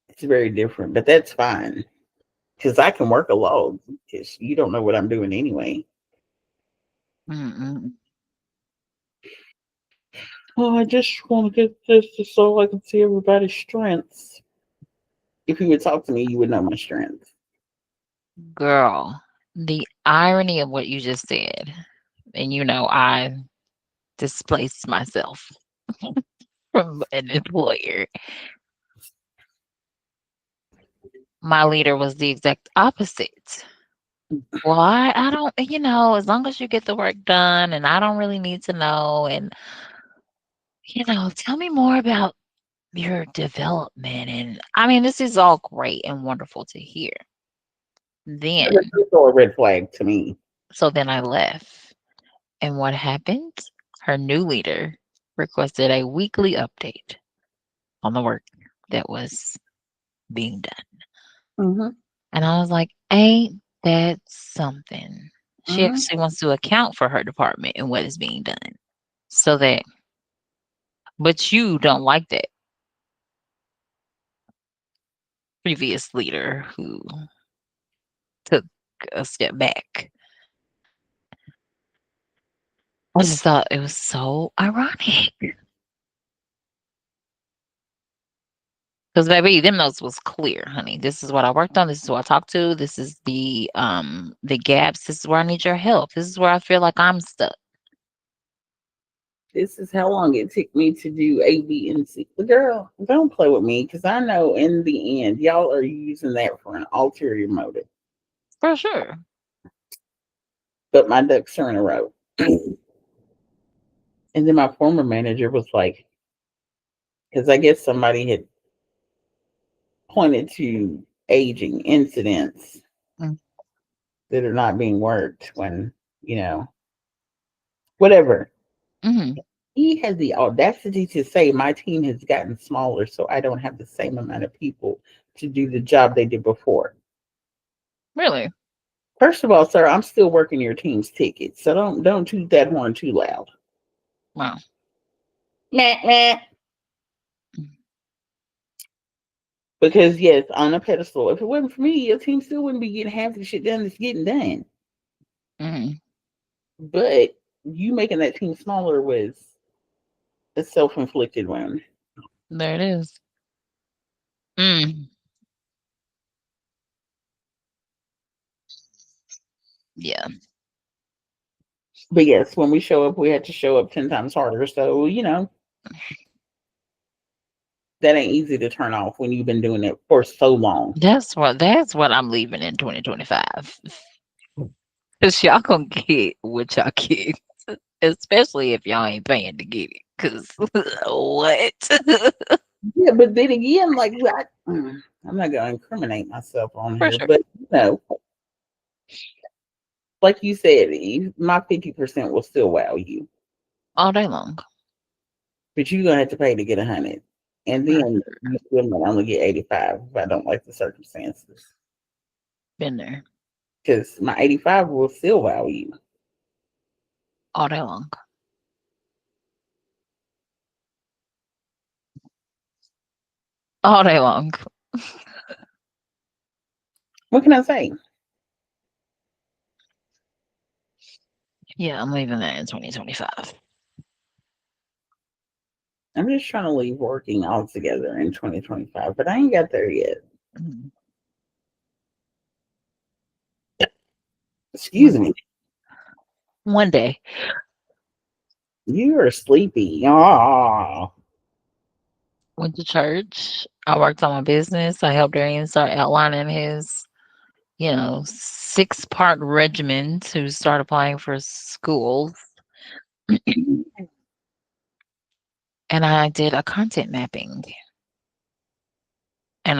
[SPEAKER 2] It's very different, but that's fine because I can work a log because you don't know what I'm doing anyway.
[SPEAKER 1] Mm-mm.
[SPEAKER 2] Oh, I just want to get this just so I can see everybody's strengths. If you would talk to me, you would know my strengths.
[SPEAKER 1] Girl, the irony of what you just said, and I displaced myself from an employer. My leader was the exact opposite. Well, I don't, as long as you get the work done and I don't really need to know. And, tell me more about your development. And I mean, this is all great and wonderful to hear. Then,
[SPEAKER 2] That's also a red flag to me.
[SPEAKER 1] so then I left. And what happened? Her new leader requested a weekly update on the work that was being done.
[SPEAKER 2] Mm-hmm.
[SPEAKER 1] And I was like, "Ain't that something?" She
[SPEAKER 2] Mm-hmm.
[SPEAKER 1] actually wants to account for her department and what is being done. So that but you don't like that previous leader who took a step back. I just thought it was so ironic. Because baby, them notes was clear, honey. This is what I worked on. This is who I talked to. This is the gaps. This is where I need your help. This is where I feel like I'm stuck.
[SPEAKER 2] This is how long it took me to do A, B, and C. Girl, don't play with me because I know in the end, y'all are using that for an ulterior motive.
[SPEAKER 1] For sure.
[SPEAKER 2] But my ducks are in a row. And then my former manager was like, because I guess somebody had pointed to aging incidents
[SPEAKER 1] Mm,
[SPEAKER 2] that are not being worked when, you know, whatever.
[SPEAKER 1] mhm.
[SPEAKER 2] He had the audacity to say, my team has gotten smaller, so I don't have the same amount of people to do the job they did before.
[SPEAKER 1] Really?
[SPEAKER 2] First of all, sir, I'm still working your team's tickets, so don't toot that horn too loud.
[SPEAKER 1] Wow.
[SPEAKER 2] Meh, meh.
[SPEAKER 1] Mm,
[SPEAKER 2] Because yes, on a pedestal, if it wasn't for me, your team still wouldn't be getting half the shit done that's getting done.
[SPEAKER 1] mhm.
[SPEAKER 2] But you making that team smaller was a self-inflicted wound.
[SPEAKER 1] There it is. Mm. Yeah.
[SPEAKER 2] But yes, when we show up, we had to show up 10 times harder. So, that ain't easy to turn off when you've been doing it for so long.
[SPEAKER 1] That's what I'm leaving in 2025. 'Cause y'all gonna get what y'all get, especially if y'all ain't paying to get it. Cause what?
[SPEAKER 2] Yeah, but then again, like I'm not gonna incriminate myself on
[SPEAKER 1] For
[SPEAKER 2] here,
[SPEAKER 1] sure.
[SPEAKER 2] but like you said, my 50% will still wow you,
[SPEAKER 1] All day long.
[SPEAKER 2] but you're gonna have to pay to get 100, and
[SPEAKER 1] For
[SPEAKER 2] then you
[SPEAKER 1] sure.
[SPEAKER 2] still might only get 85 if I don't like the circumstances,
[SPEAKER 1] Been there.
[SPEAKER 2] because my 85 will still wow you.
[SPEAKER 1] All day long. All day long.
[SPEAKER 2] What can I say?
[SPEAKER 1] Yeah, I'm leaving that in 2025.
[SPEAKER 2] I'm just trying to leave working altogether in 2025, but I ain't got there yet.
[SPEAKER 1] Mhm.
[SPEAKER 2] Excuse
[SPEAKER 1] One
[SPEAKER 2] me.
[SPEAKER 1] one day.
[SPEAKER 2] You are sleepy. Ah.
[SPEAKER 1] Went to church. I worked on my business. I helped Darian start outlining his, 6-part regimen to start applying for schools. And I did a content mapping. And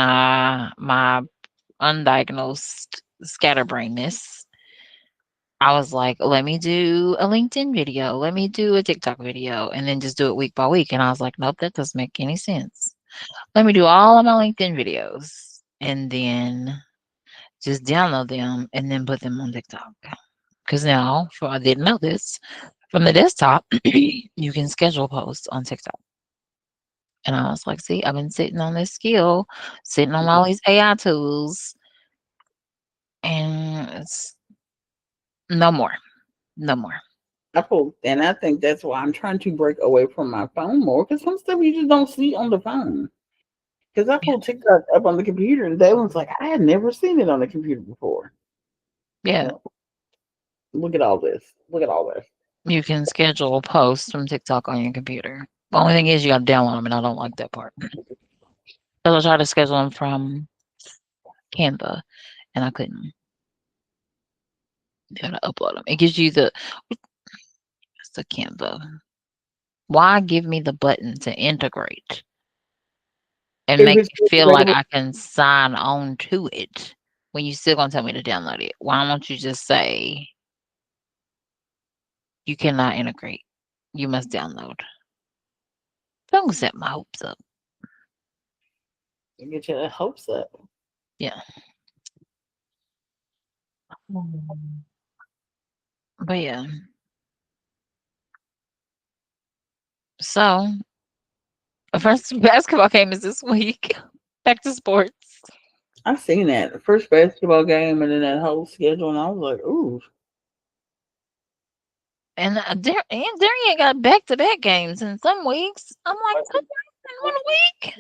[SPEAKER 1] my undiagnosed scatterbrainness, I was like, let me do a LinkedIn video, let me do a TikTok video, and then just do it week by week. And I was like, nope, that doesn't make any sense. Let me do all of my LinkedIn videos and then just download them and then put them on TikTok. Because now, for I didn't know this, from the desktop, you can schedule posts on TikTok. And I was like, see, I've been sitting on this skill, sitting on all these AI tools, and it's no more. No more.
[SPEAKER 2] And I think that's why I'm trying to break away from my phone more because some stuff you just don't see on the phone. Because I
[SPEAKER 1] Yeah.
[SPEAKER 2] pulled TikTok up on the computer and Dalen's like, I had never seen it on the computer before.
[SPEAKER 1] Yeah.
[SPEAKER 2] Well, look at all this. Look at all this.
[SPEAKER 1] You can schedule posts from TikTok on your computer. The only thing is you gotta download them, and I don't like that part. So I tried to schedule them from Canva, and I couldn't. You gotta upload them. It gives you it's the Canva. Why give me the button to integrate and
[SPEAKER 2] If
[SPEAKER 1] make
[SPEAKER 2] it's
[SPEAKER 1] me feel like
[SPEAKER 2] regular,
[SPEAKER 1] I can sign on to it when you still gonna tell me to download it? Why don't you just say you cannot integrate? You must download. Don't set my hopes up.
[SPEAKER 2] get your hopes up.
[SPEAKER 1] Yeah. Mm. But yeah, so the first basketball game is this week. Back to sports.
[SPEAKER 2] I seen that first basketball game and then that whole schedule, and I was like, "Ooh,
[SPEAKER 1] And Darian got back to back games in some weeks. I'm like, what in one week?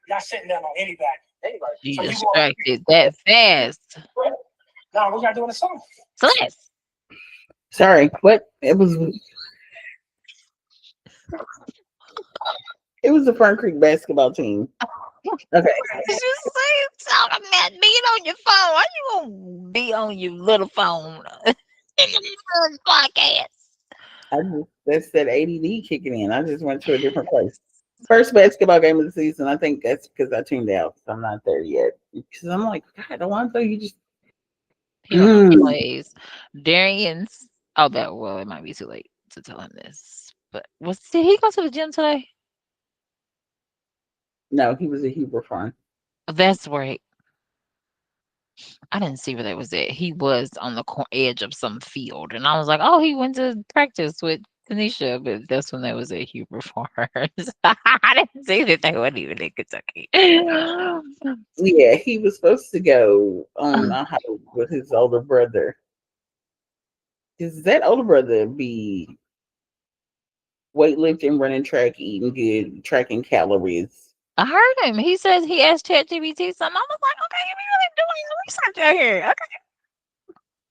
[SPEAKER 4] Not sitting down on anybody. Anybody.
[SPEAKER 1] She
[SPEAKER 4] So you go on mute.
[SPEAKER 1] distracted that fast.
[SPEAKER 4] Now we gotta do a song.
[SPEAKER 1] Celeste.
[SPEAKER 2] sorry, what?" It was the Fern Creek basketball team. Okay,
[SPEAKER 1] Did you say talking about being on your phone? Why you gonna be on your little phone in the middle of the podcast?
[SPEAKER 2] that's that ADD kicking in. I just went to a different place. First basketball game of the season. I think that's because I tuned out. So I'm not there yet. Because I'm like, God, Alonzo, you just.
[SPEAKER 1] He don't know the
[SPEAKER 2] Mm.
[SPEAKER 1] plays. Darian's. Oh, that well, it might be too late to tell him this. But did he go to the gym today?
[SPEAKER 2] No, he was a Huber farm.
[SPEAKER 1] That's where I didn't see where that was at. He was on the edge of some field, and I was like, "Oh, he went to practice with Tanisha," but that's when they was at Huber Farms. I didn't see that they weren't even in Kentucky.
[SPEAKER 2] Yeah, he was supposed to go on a hike with his older brother. Because that older brother be weightlifting, running track, eating good, tracking calories.
[SPEAKER 1] I heard him. He says he asked ChatGPT something. I was like, "Okay, you be really doing the research out here."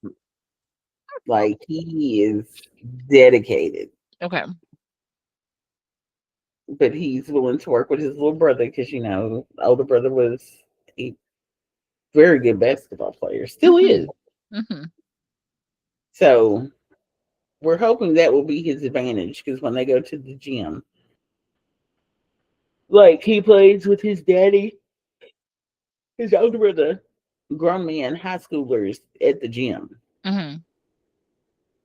[SPEAKER 1] Okay.
[SPEAKER 2] Like he is dedicated,
[SPEAKER 1] Okay.
[SPEAKER 2] but he's willing to work with his little brother because the older brother was a very good basketball player, still is.
[SPEAKER 1] Mhm. Mhm.
[SPEAKER 2] So we're hoping that will be his advantage because when they go to the gym, like he plays with his daddy, his older brother, grown men, high schoolers at the gym.
[SPEAKER 1] Mhm.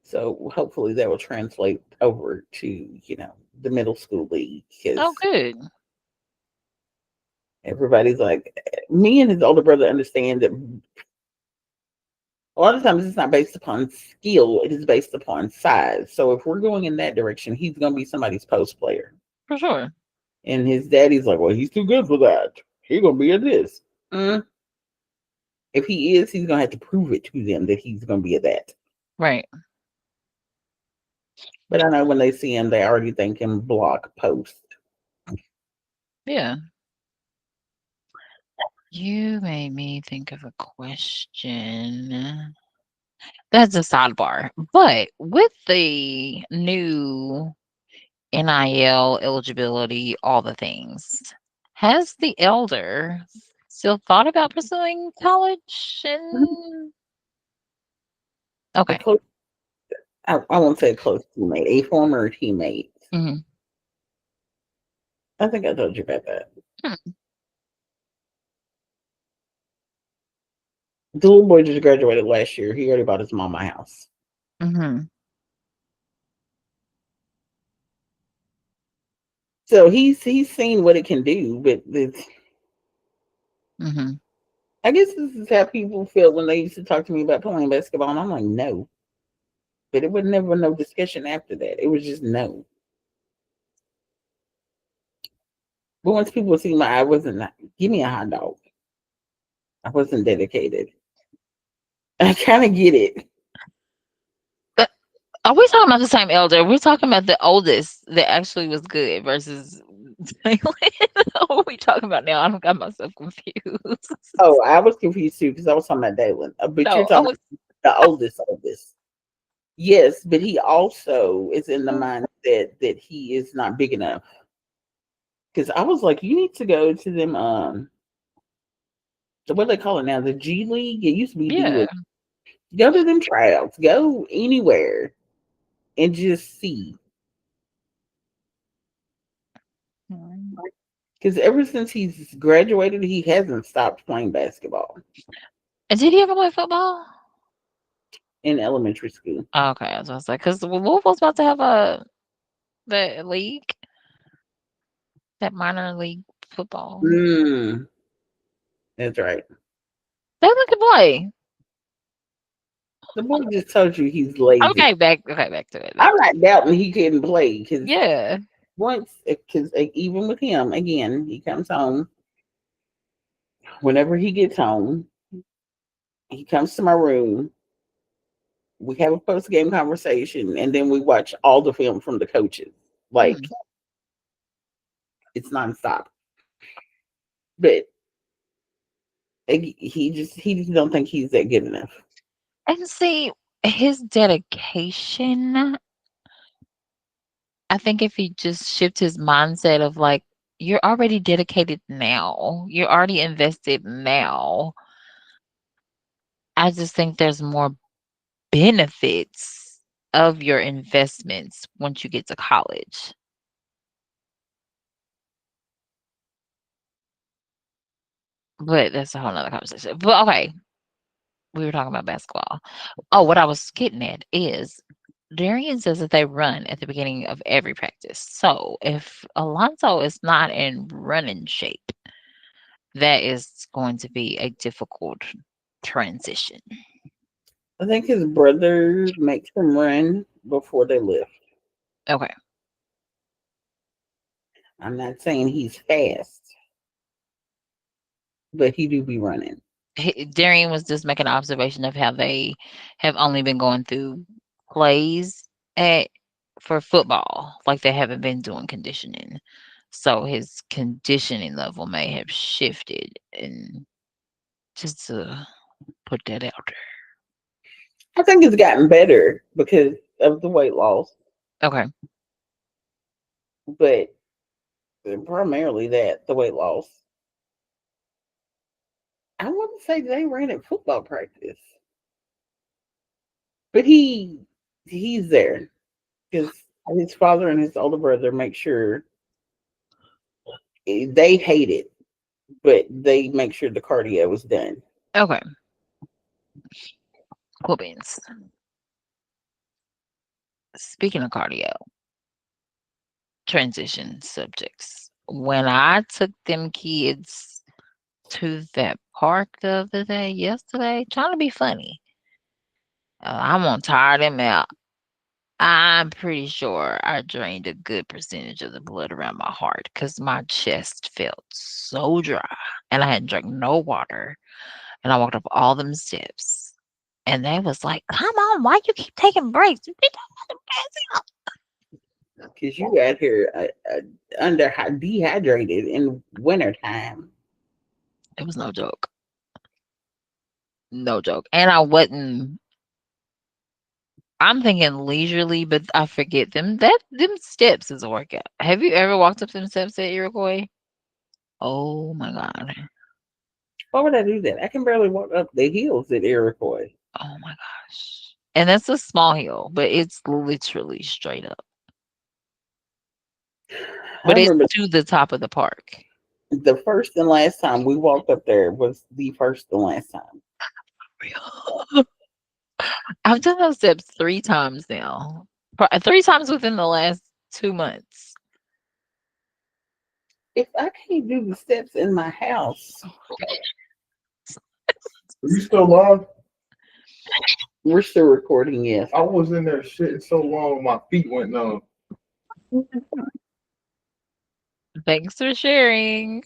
[SPEAKER 2] So hopefully that will translate over to, the middle school league
[SPEAKER 1] Oh,
[SPEAKER 2] because
[SPEAKER 1] good.
[SPEAKER 2] everybody's like, me and his older brother understand that a lot of times it's not based upon skill, it is based upon size. So if we're going in that direction, he's going to be somebody's post player.
[SPEAKER 1] For sure.
[SPEAKER 2] And his daddy's like, well, he's too good for that. He's going to be at this. Mm. If he is, he's going to have to prove it to them that he's going to be at that.
[SPEAKER 1] Right.
[SPEAKER 2] But I know when they see him, they already think him block post.
[SPEAKER 1] Yeah. You made me think of a question. That's a sidebar. But with the new NIL eligibility, all the things, has the elder still thought about pursuing college? And
[SPEAKER 2] A
[SPEAKER 1] okay.
[SPEAKER 2] close, I won't say a close teammate, a former teammate.
[SPEAKER 1] Hmm.
[SPEAKER 2] I think I told you about that. The little boy just graduated last year. He already bought his mama a house.
[SPEAKER 1] Mm-hmm.
[SPEAKER 2] So he's seen what it can do, but
[SPEAKER 1] Mm-hmm.
[SPEAKER 2] I guess this is how people feel when they used to talk to me about playing basketball, and I'm like, no. But it was never no discussion after that. It was just no. But once people see I wasn't give me a hot dog. I wasn't dedicated. I kind of get it.
[SPEAKER 1] But are we talking about the same elder? We're talking about the oldest that actually was good versus Taylor. What are we talking about now? I don't got myself confused.
[SPEAKER 2] Oh, I was confused too because I was talking about Dalen. But you're
[SPEAKER 1] No, I
[SPEAKER 2] talking
[SPEAKER 1] was.
[SPEAKER 2] about the oldest. Yes, but he also is in the mindset that he is not big enough. Because I was like, you need to go to them. What they call it now, the G League. It used to be D
[SPEAKER 1] Yeah.
[SPEAKER 2] League. Go to them tryouts. Go anywhere and just see.
[SPEAKER 1] Mm.
[SPEAKER 2] Because ever since he's graduated, he hasn't stopped playing basketball
[SPEAKER 1] And did he ever play football?
[SPEAKER 2] in elementary school.
[SPEAKER 1] Oh, okay, I was gonna say because Louisville's about to have the league, that minor league football.
[SPEAKER 2] Mm, that's right.
[SPEAKER 1] They look to play.
[SPEAKER 2] The boy just told you he's lazy.
[SPEAKER 1] Okay, back to it. Back
[SPEAKER 2] I'm
[SPEAKER 1] to
[SPEAKER 2] not doubting he couldn't play because
[SPEAKER 1] Yeah.
[SPEAKER 2] even with him, again, he comes home. Whenever he gets home, he comes to my room. We have a post game conversation, and then we watch all the film from the coaches. Like
[SPEAKER 1] Mm.
[SPEAKER 2] it's nonstop. But he just don't think he's that good enough.
[SPEAKER 1] And see, his dedication, I think if he just shift his mindset of like, you're already dedicated now, you're already invested now. I just think there's more benefits of your investments once you get to college. But that's a whole nother conversation. But okay, we were talking about basketball. Oh, what I was getting at is Darian says that they run at the beginning of every practice. So if Alonso is not in running shape, that is going to be a difficult transition.
[SPEAKER 2] I think his brother makes him run before they lift.
[SPEAKER 1] Okay.
[SPEAKER 2] I'm not saying he's fast, but he do be running.
[SPEAKER 1] Darian was just making an observation of how they have only been going through plays at for football, like they haven't been doing conditioning. So his conditioning level may have shifted, and just to put that out
[SPEAKER 2] I think it's gotten better because of the weight loss,
[SPEAKER 1] there. Okay.
[SPEAKER 2] but primarily that the weight loss. I wouldn't say they ran at football practice, but he's there because his father and his older brother make sure they hate it, but they make sure the cardio is done.
[SPEAKER 1] Okay. Cool beans. Speaking of cardio, transition subjects. When I took them kids to that park the other day, yesterday, trying to be funny, I'm gonna tire them out. I'm pretty sure I drained a good percentage of the blood around my heart because my chest felt so dry and I hadn't drank no water. And I walked up all them steps. And they was like, come on, why you keep taking breaks? You be taking breaks.
[SPEAKER 2] Because you got here dehydrated in wintertime.
[SPEAKER 1] It was no joke. No joke. And I wasn't I'm thinking leisurely, but I forget them steps is a workout. Have you ever walked up them steps at Iroquois? Oh my god.
[SPEAKER 2] Why would I do that? I can barely walk up the hills at Iroquois.
[SPEAKER 1] Oh my gosh. And that's a small hill, but it's literally straight up.
[SPEAKER 2] I
[SPEAKER 1] But it's
[SPEAKER 2] remember
[SPEAKER 1] to the top of the park.
[SPEAKER 2] the first and last time we walked up there was the first and last time.
[SPEAKER 1] I've done those steps 3 times now. 3 times within the last 2 months.
[SPEAKER 2] If I can't do the steps in my house,
[SPEAKER 3] Are you still live?
[SPEAKER 2] we're still recording. Yes,
[SPEAKER 3] I was in there shitting so long, my feet went numb.
[SPEAKER 1] Thanks for sharing.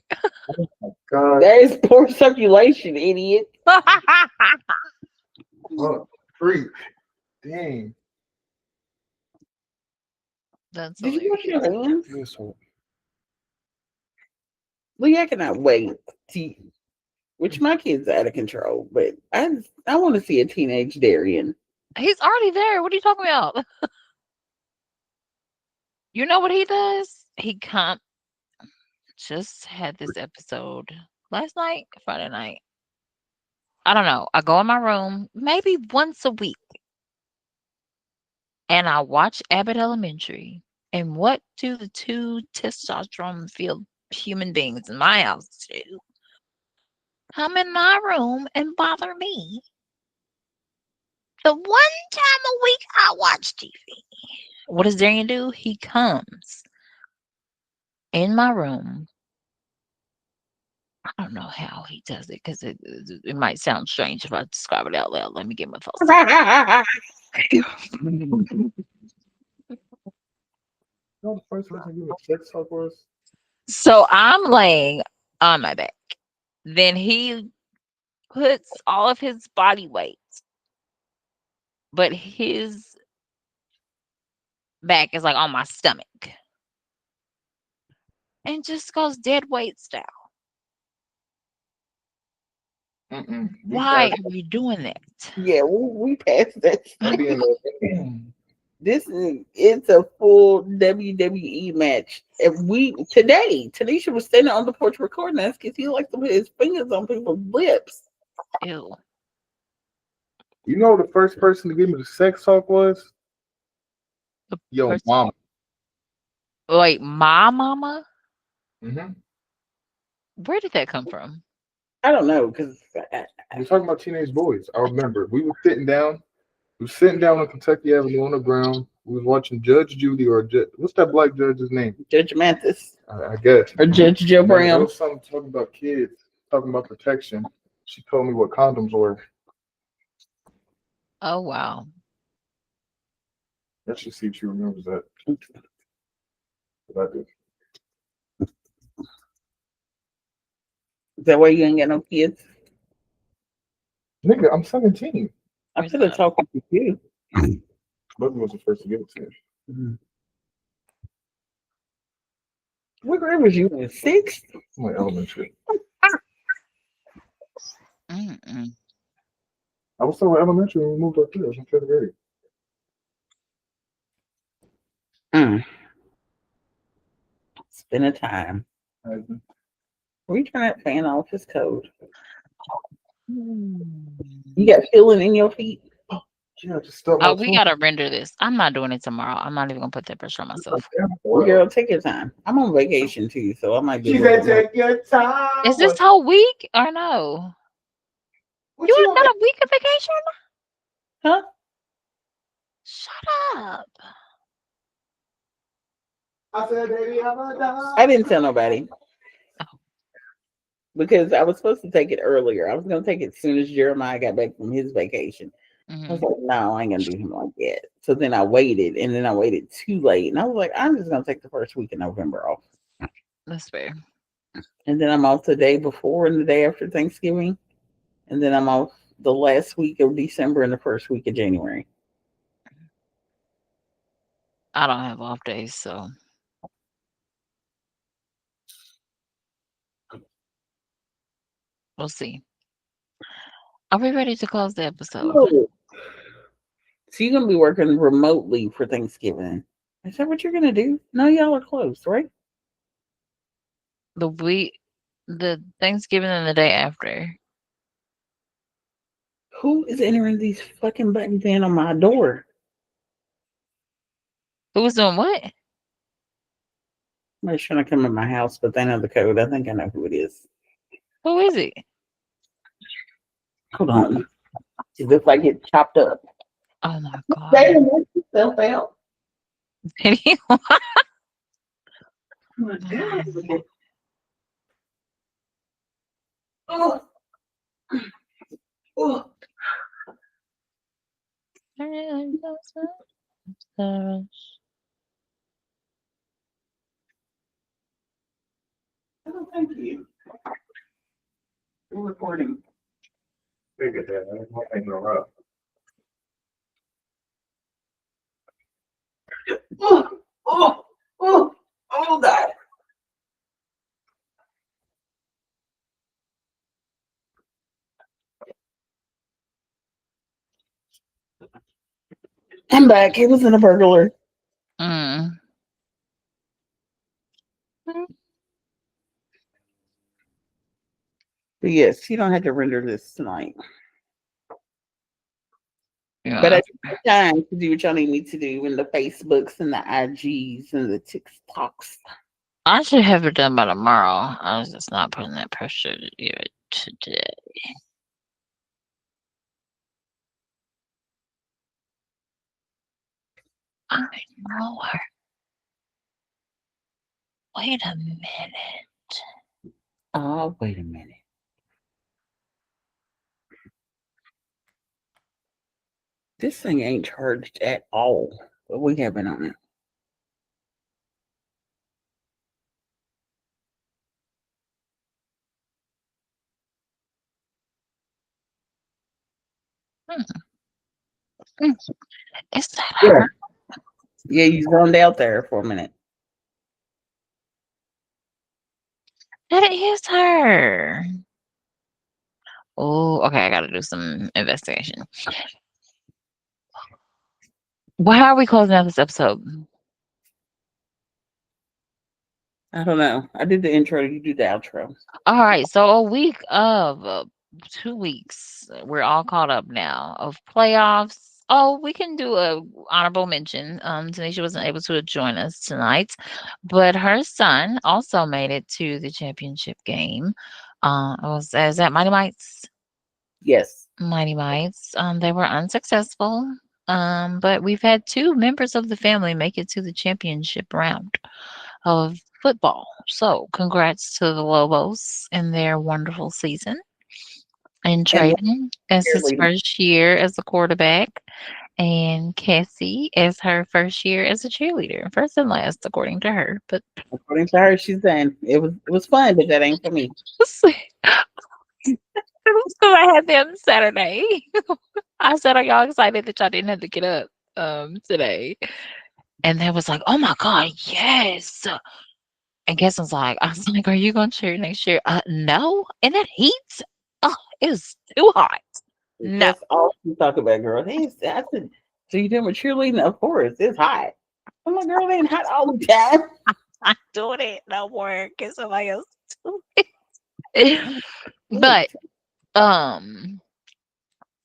[SPEAKER 3] God,
[SPEAKER 2] that is poor circulation, idiot.
[SPEAKER 3] fuck, freak. Dang.
[SPEAKER 1] That's
[SPEAKER 2] Did you wash
[SPEAKER 1] hilarious.
[SPEAKER 2] your hands?
[SPEAKER 3] This one.
[SPEAKER 2] Lee, I cannot wait to. Which my kid's out of control, but I want to see a teenage Darian.
[SPEAKER 1] He's already there. What are you talking about? You know what he does? He come just had this episode last night, Friday night. I don't know. I go in my room maybe once a week and I watch Abbott Elementary. And what do the two testosterone filled human beings in my house do? Come in my room and bother me. The one time a week I watch TV. What does Darian do? He comes in my room I don't know how he does it because it might sound strange if I describe it out loud. Let me get my thoughts
[SPEAKER 3] No, the first person to give me sex talk was.
[SPEAKER 1] So I'm laying on my back. Then he puts all of his body weight, but his back is like on my stomach and just goes dead weight style.
[SPEAKER 3] We
[SPEAKER 1] Why
[SPEAKER 3] passed.
[SPEAKER 1] are you doing that?
[SPEAKER 2] Yeah, we passed that
[SPEAKER 3] I'm
[SPEAKER 2] stage.
[SPEAKER 3] being the.
[SPEAKER 2] This is it's a full WWE match. If we today, Tanisha was standing on the porch recording us because he likes to put his fingers on people's lips.
[SPEAKER 1] Ew.
[SPEAKER 3] You know the first person to give me the sex talk was
[SPEAKER 1] The
[SPEAKER 3] yo
[SPEAKER 1] person,
[SPEAKER 3] mama.
[SPEAKER 1] wait, my mama?
[SPEAKER 3] Mm-hmm.
[SPEAKER 1] Where did that come from?
[SPEAKER 2] I don't know because
[SPEAKER 3] We're talking about teenage boys. I remember we were sitting down. We were sitting down on Kentucky Avenue on the ground. We was watching Judge Judy or what's that black judge's name?
[SPEAKER 2] Judge Mathis
[SPEAKER 3] I guess.
[SPEAKER 2] or Judge Joe
[SPEAKER 3] And then there
[SPEAKER 2] Brown.
[SPEAKER 3] was something talking about kids, talking about protection. She told me what condoms were.
[SPEAKER 1] Oh, wow.
[SPEAKER 3] Let's just see if she remembers that. But I did.
[SPEAKER 2] Is that why you ain't got no kids?
[SPEAKER 3] Nigga, I'm 17.
[SPEAKER 2] I
[SPEAKER 1] Where's
[SPEAKER 2] could have
[SPEAKER 1] that?
[SPEAKER 2] talked with you.
[SPEAKER 3] Bubby was the first to give it to me.
[SPEAKER 2] Mhm. What grade was you in? Sixth?
[SPEAKER 3] I'm like elementary.
[SPEAKER 1] Mm-mm.
[SPEAKER 3] I was still in elementary when we moved up here. I was in fifth grade.
[SPEAKER 2] Mm. It's been a time.
[SPEAKER 3] I,
[SPEAKER 2] We turn that fan off. It's cold. You
[SPEAKER 1] Hmm.
[SPEAKER 2] got feeling in your feet?
[SPEAKER 3] yeah, I just stubbed my
[SPEAKER 1] Oh, we
[SPEAKER 3] toe.
[SPEAKER 1] gotta render this. I'm not doing it tomorrow. I'm not even gonna put that pressure on
[SPEAKER 3] Like,
[SPEAKER 1] myself.
[SPEAKER 3] damn,
[SPEAKER 2] Girl, take your time. I'm on vacation too, so I might be a
[SPEAKER 3] she
[SPEAKER 2] little
[SPEAKER 3] said,
[SPEAKER 2] bit more.
[SPEAKER 3] take your
[SPEAKER 1] Is
[SPEAKER 3] time.
[SPEAKER 1] this whole week or no?
[SPEAKER 3] What
[SPEAKER 1] You
[SPEAKER 3] you
[SPEAKER 1] ain't
[SPEAKER 3] on
[SPEAKER 1] got a week of vacation?
[SPEAKER 2] Huh?
[SPEAKER 1] Shut up.
[SPEAKER 3] I said, baby, I'm a
[SPEAKER 2] I
[SPEAKER 3] dog.
[SPEAKER 2] didn't tell nobody
[SPEAKER 1] Oh,
[SPEAKER 2] because I was supposed to take it earlier. I was going to take it as soon as Jeremiah got back from his vacation. I was
[SPEAKER 1] mhm.
[SPEAKER 2] like, no, I ain't going to do him like that. So then I waited, and then I waited too late. And I was like, I'm just going to take the first week of November off.
[SPEAKER 1] That's fair.
[SPEAKER 2] And then I'm off the day before and the day after Thanksgiving. And then I'm off the last week of December and the first week of January.
[SPEAKER 1] I don't have off days, so we'll see. Are we ready to close the episode?
[SPEAKER 2] Oh, so you're going to be working remotely for Thanksgiving. Is that what you're going to do? No, y'all are closed, right?
[SPEAKER 1] The week, the Thanksgiving and the day after.
[SPEAKER 2] Who is entering these fucking buttons in on my door?
[SPEAKER 1] Who was doing what?
[SPEAKER 2] Somebody's trying to come in my house, but they know the code. I think I know who it is.
[SPEAKER 1] Who is it?
[SPEAKER 2] Hold on. As if I get chopped up.
[SPEAKER 1] Oh my
[SPEAKER 2] They
[SPEAKER 1] god.
[SPEAKER 2] didn't let yourself out. Oh, oh. Oh, thank you. We're recording.
[SPEAKER 3] Figured that. I ain't no rough.
[SPEAKER 2] Oh, oh, oh, oh, God. I'm back. It was in a burglar.
[SPEAKER 1] Mm.
[SPEAKER 2] But yes, you don't have to render this tonight. But
[SPEAKER 1] Yeah.
[SPEAKER 2] I took time to do what y'all need me to do in the Facebooks and the IGs and the TikToks.
[SPEAKER 1] I should have it done by tomorrow. I was just not putting that pressure to do it today. I know her. Wait a minute.
[SPEAKER 2] Oh, wait a minute. This thing ain't charged at all. What we have been on it.
[SPEAKER 1] Hmm, hmm. Is that
[SPEAKER 2] Yeah.
[SPEAKER 1] her?
[SPEAKER 2] Yeah, you zoned out there for a minute.
[SPEAKER 1] That is her. Oh, okay. I got to do some investigation. Why are we closing out this episode?
[SPEAKER 2] I don't know. I did the intro. You do the outro.
[SPEAKER 1] All right. So a week of 2 weeks. We're all caught up now of playoffs. Oh, we can do a honorable mention. Tanisha wasn't able to join us tonight, but her son also made it to the championship game. It was is that Mighty Mites?
[SPEAKER 2] Yes.
[SPEAKER 1] Mighty Mites. They were unsuccessful. But we've had two members of the family make it to the championship round of football. So, congrats to the Lobos in their wonderful season. And
[SPEAKER 2] And my
[SPEAKER 1] Trayden as his
[SPEAKER 2] cheerleader,
[SPEAKER 1] first year as a quarterback, and Cassie as her first year as a cheerleader. First and last, according to her. But
[SPEAKER 2] according to her, she's saying it was fun, but that ain't for me.
[SPEAKER 1] because I had them Saturday. I said, "Are y'all excited that y'all didn't have to get up today?" And they was like, "Oh my god, yes!" And guess I was like, "Are you gonna cheer next year?" No. In that heat, oh, it was too hot. No,
[SPEAKER 2] That's all she talk about, girl. Hey, I said, so you doing with cheerleading? Of course, it's hot. I'm like, girl, it ain't hot all the time.
[SPEAKER 1] I'm doing it no more. Get somebody else to do it. But um,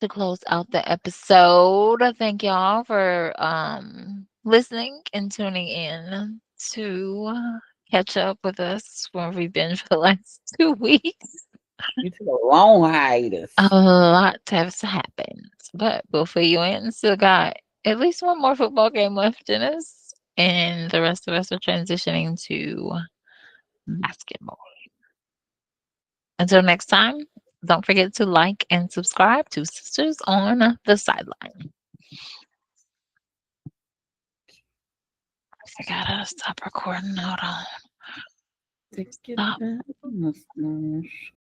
[SPEAKER 1] to close out the episode, thank y'all for listening and tuning in to catch up with us where we've been for the last 2 weeks.
[SPEAKER 2] You took a long
[SPEAKER 1] A
[SPEAKER 2] hiatus.
[SPEAKER 1] lot has happened, but we'll fill you in. Still got at least one more football game left in us, and the rest of us are transitioning to basketball. Until next time, don't forget to like and subscribe to Sisters on the Sideline. I gotta stop recording. Hold on.
[SPEAKER 2] Take it
[SPEAKER 1] Stop.
[SPEAKER 2] back, mustache.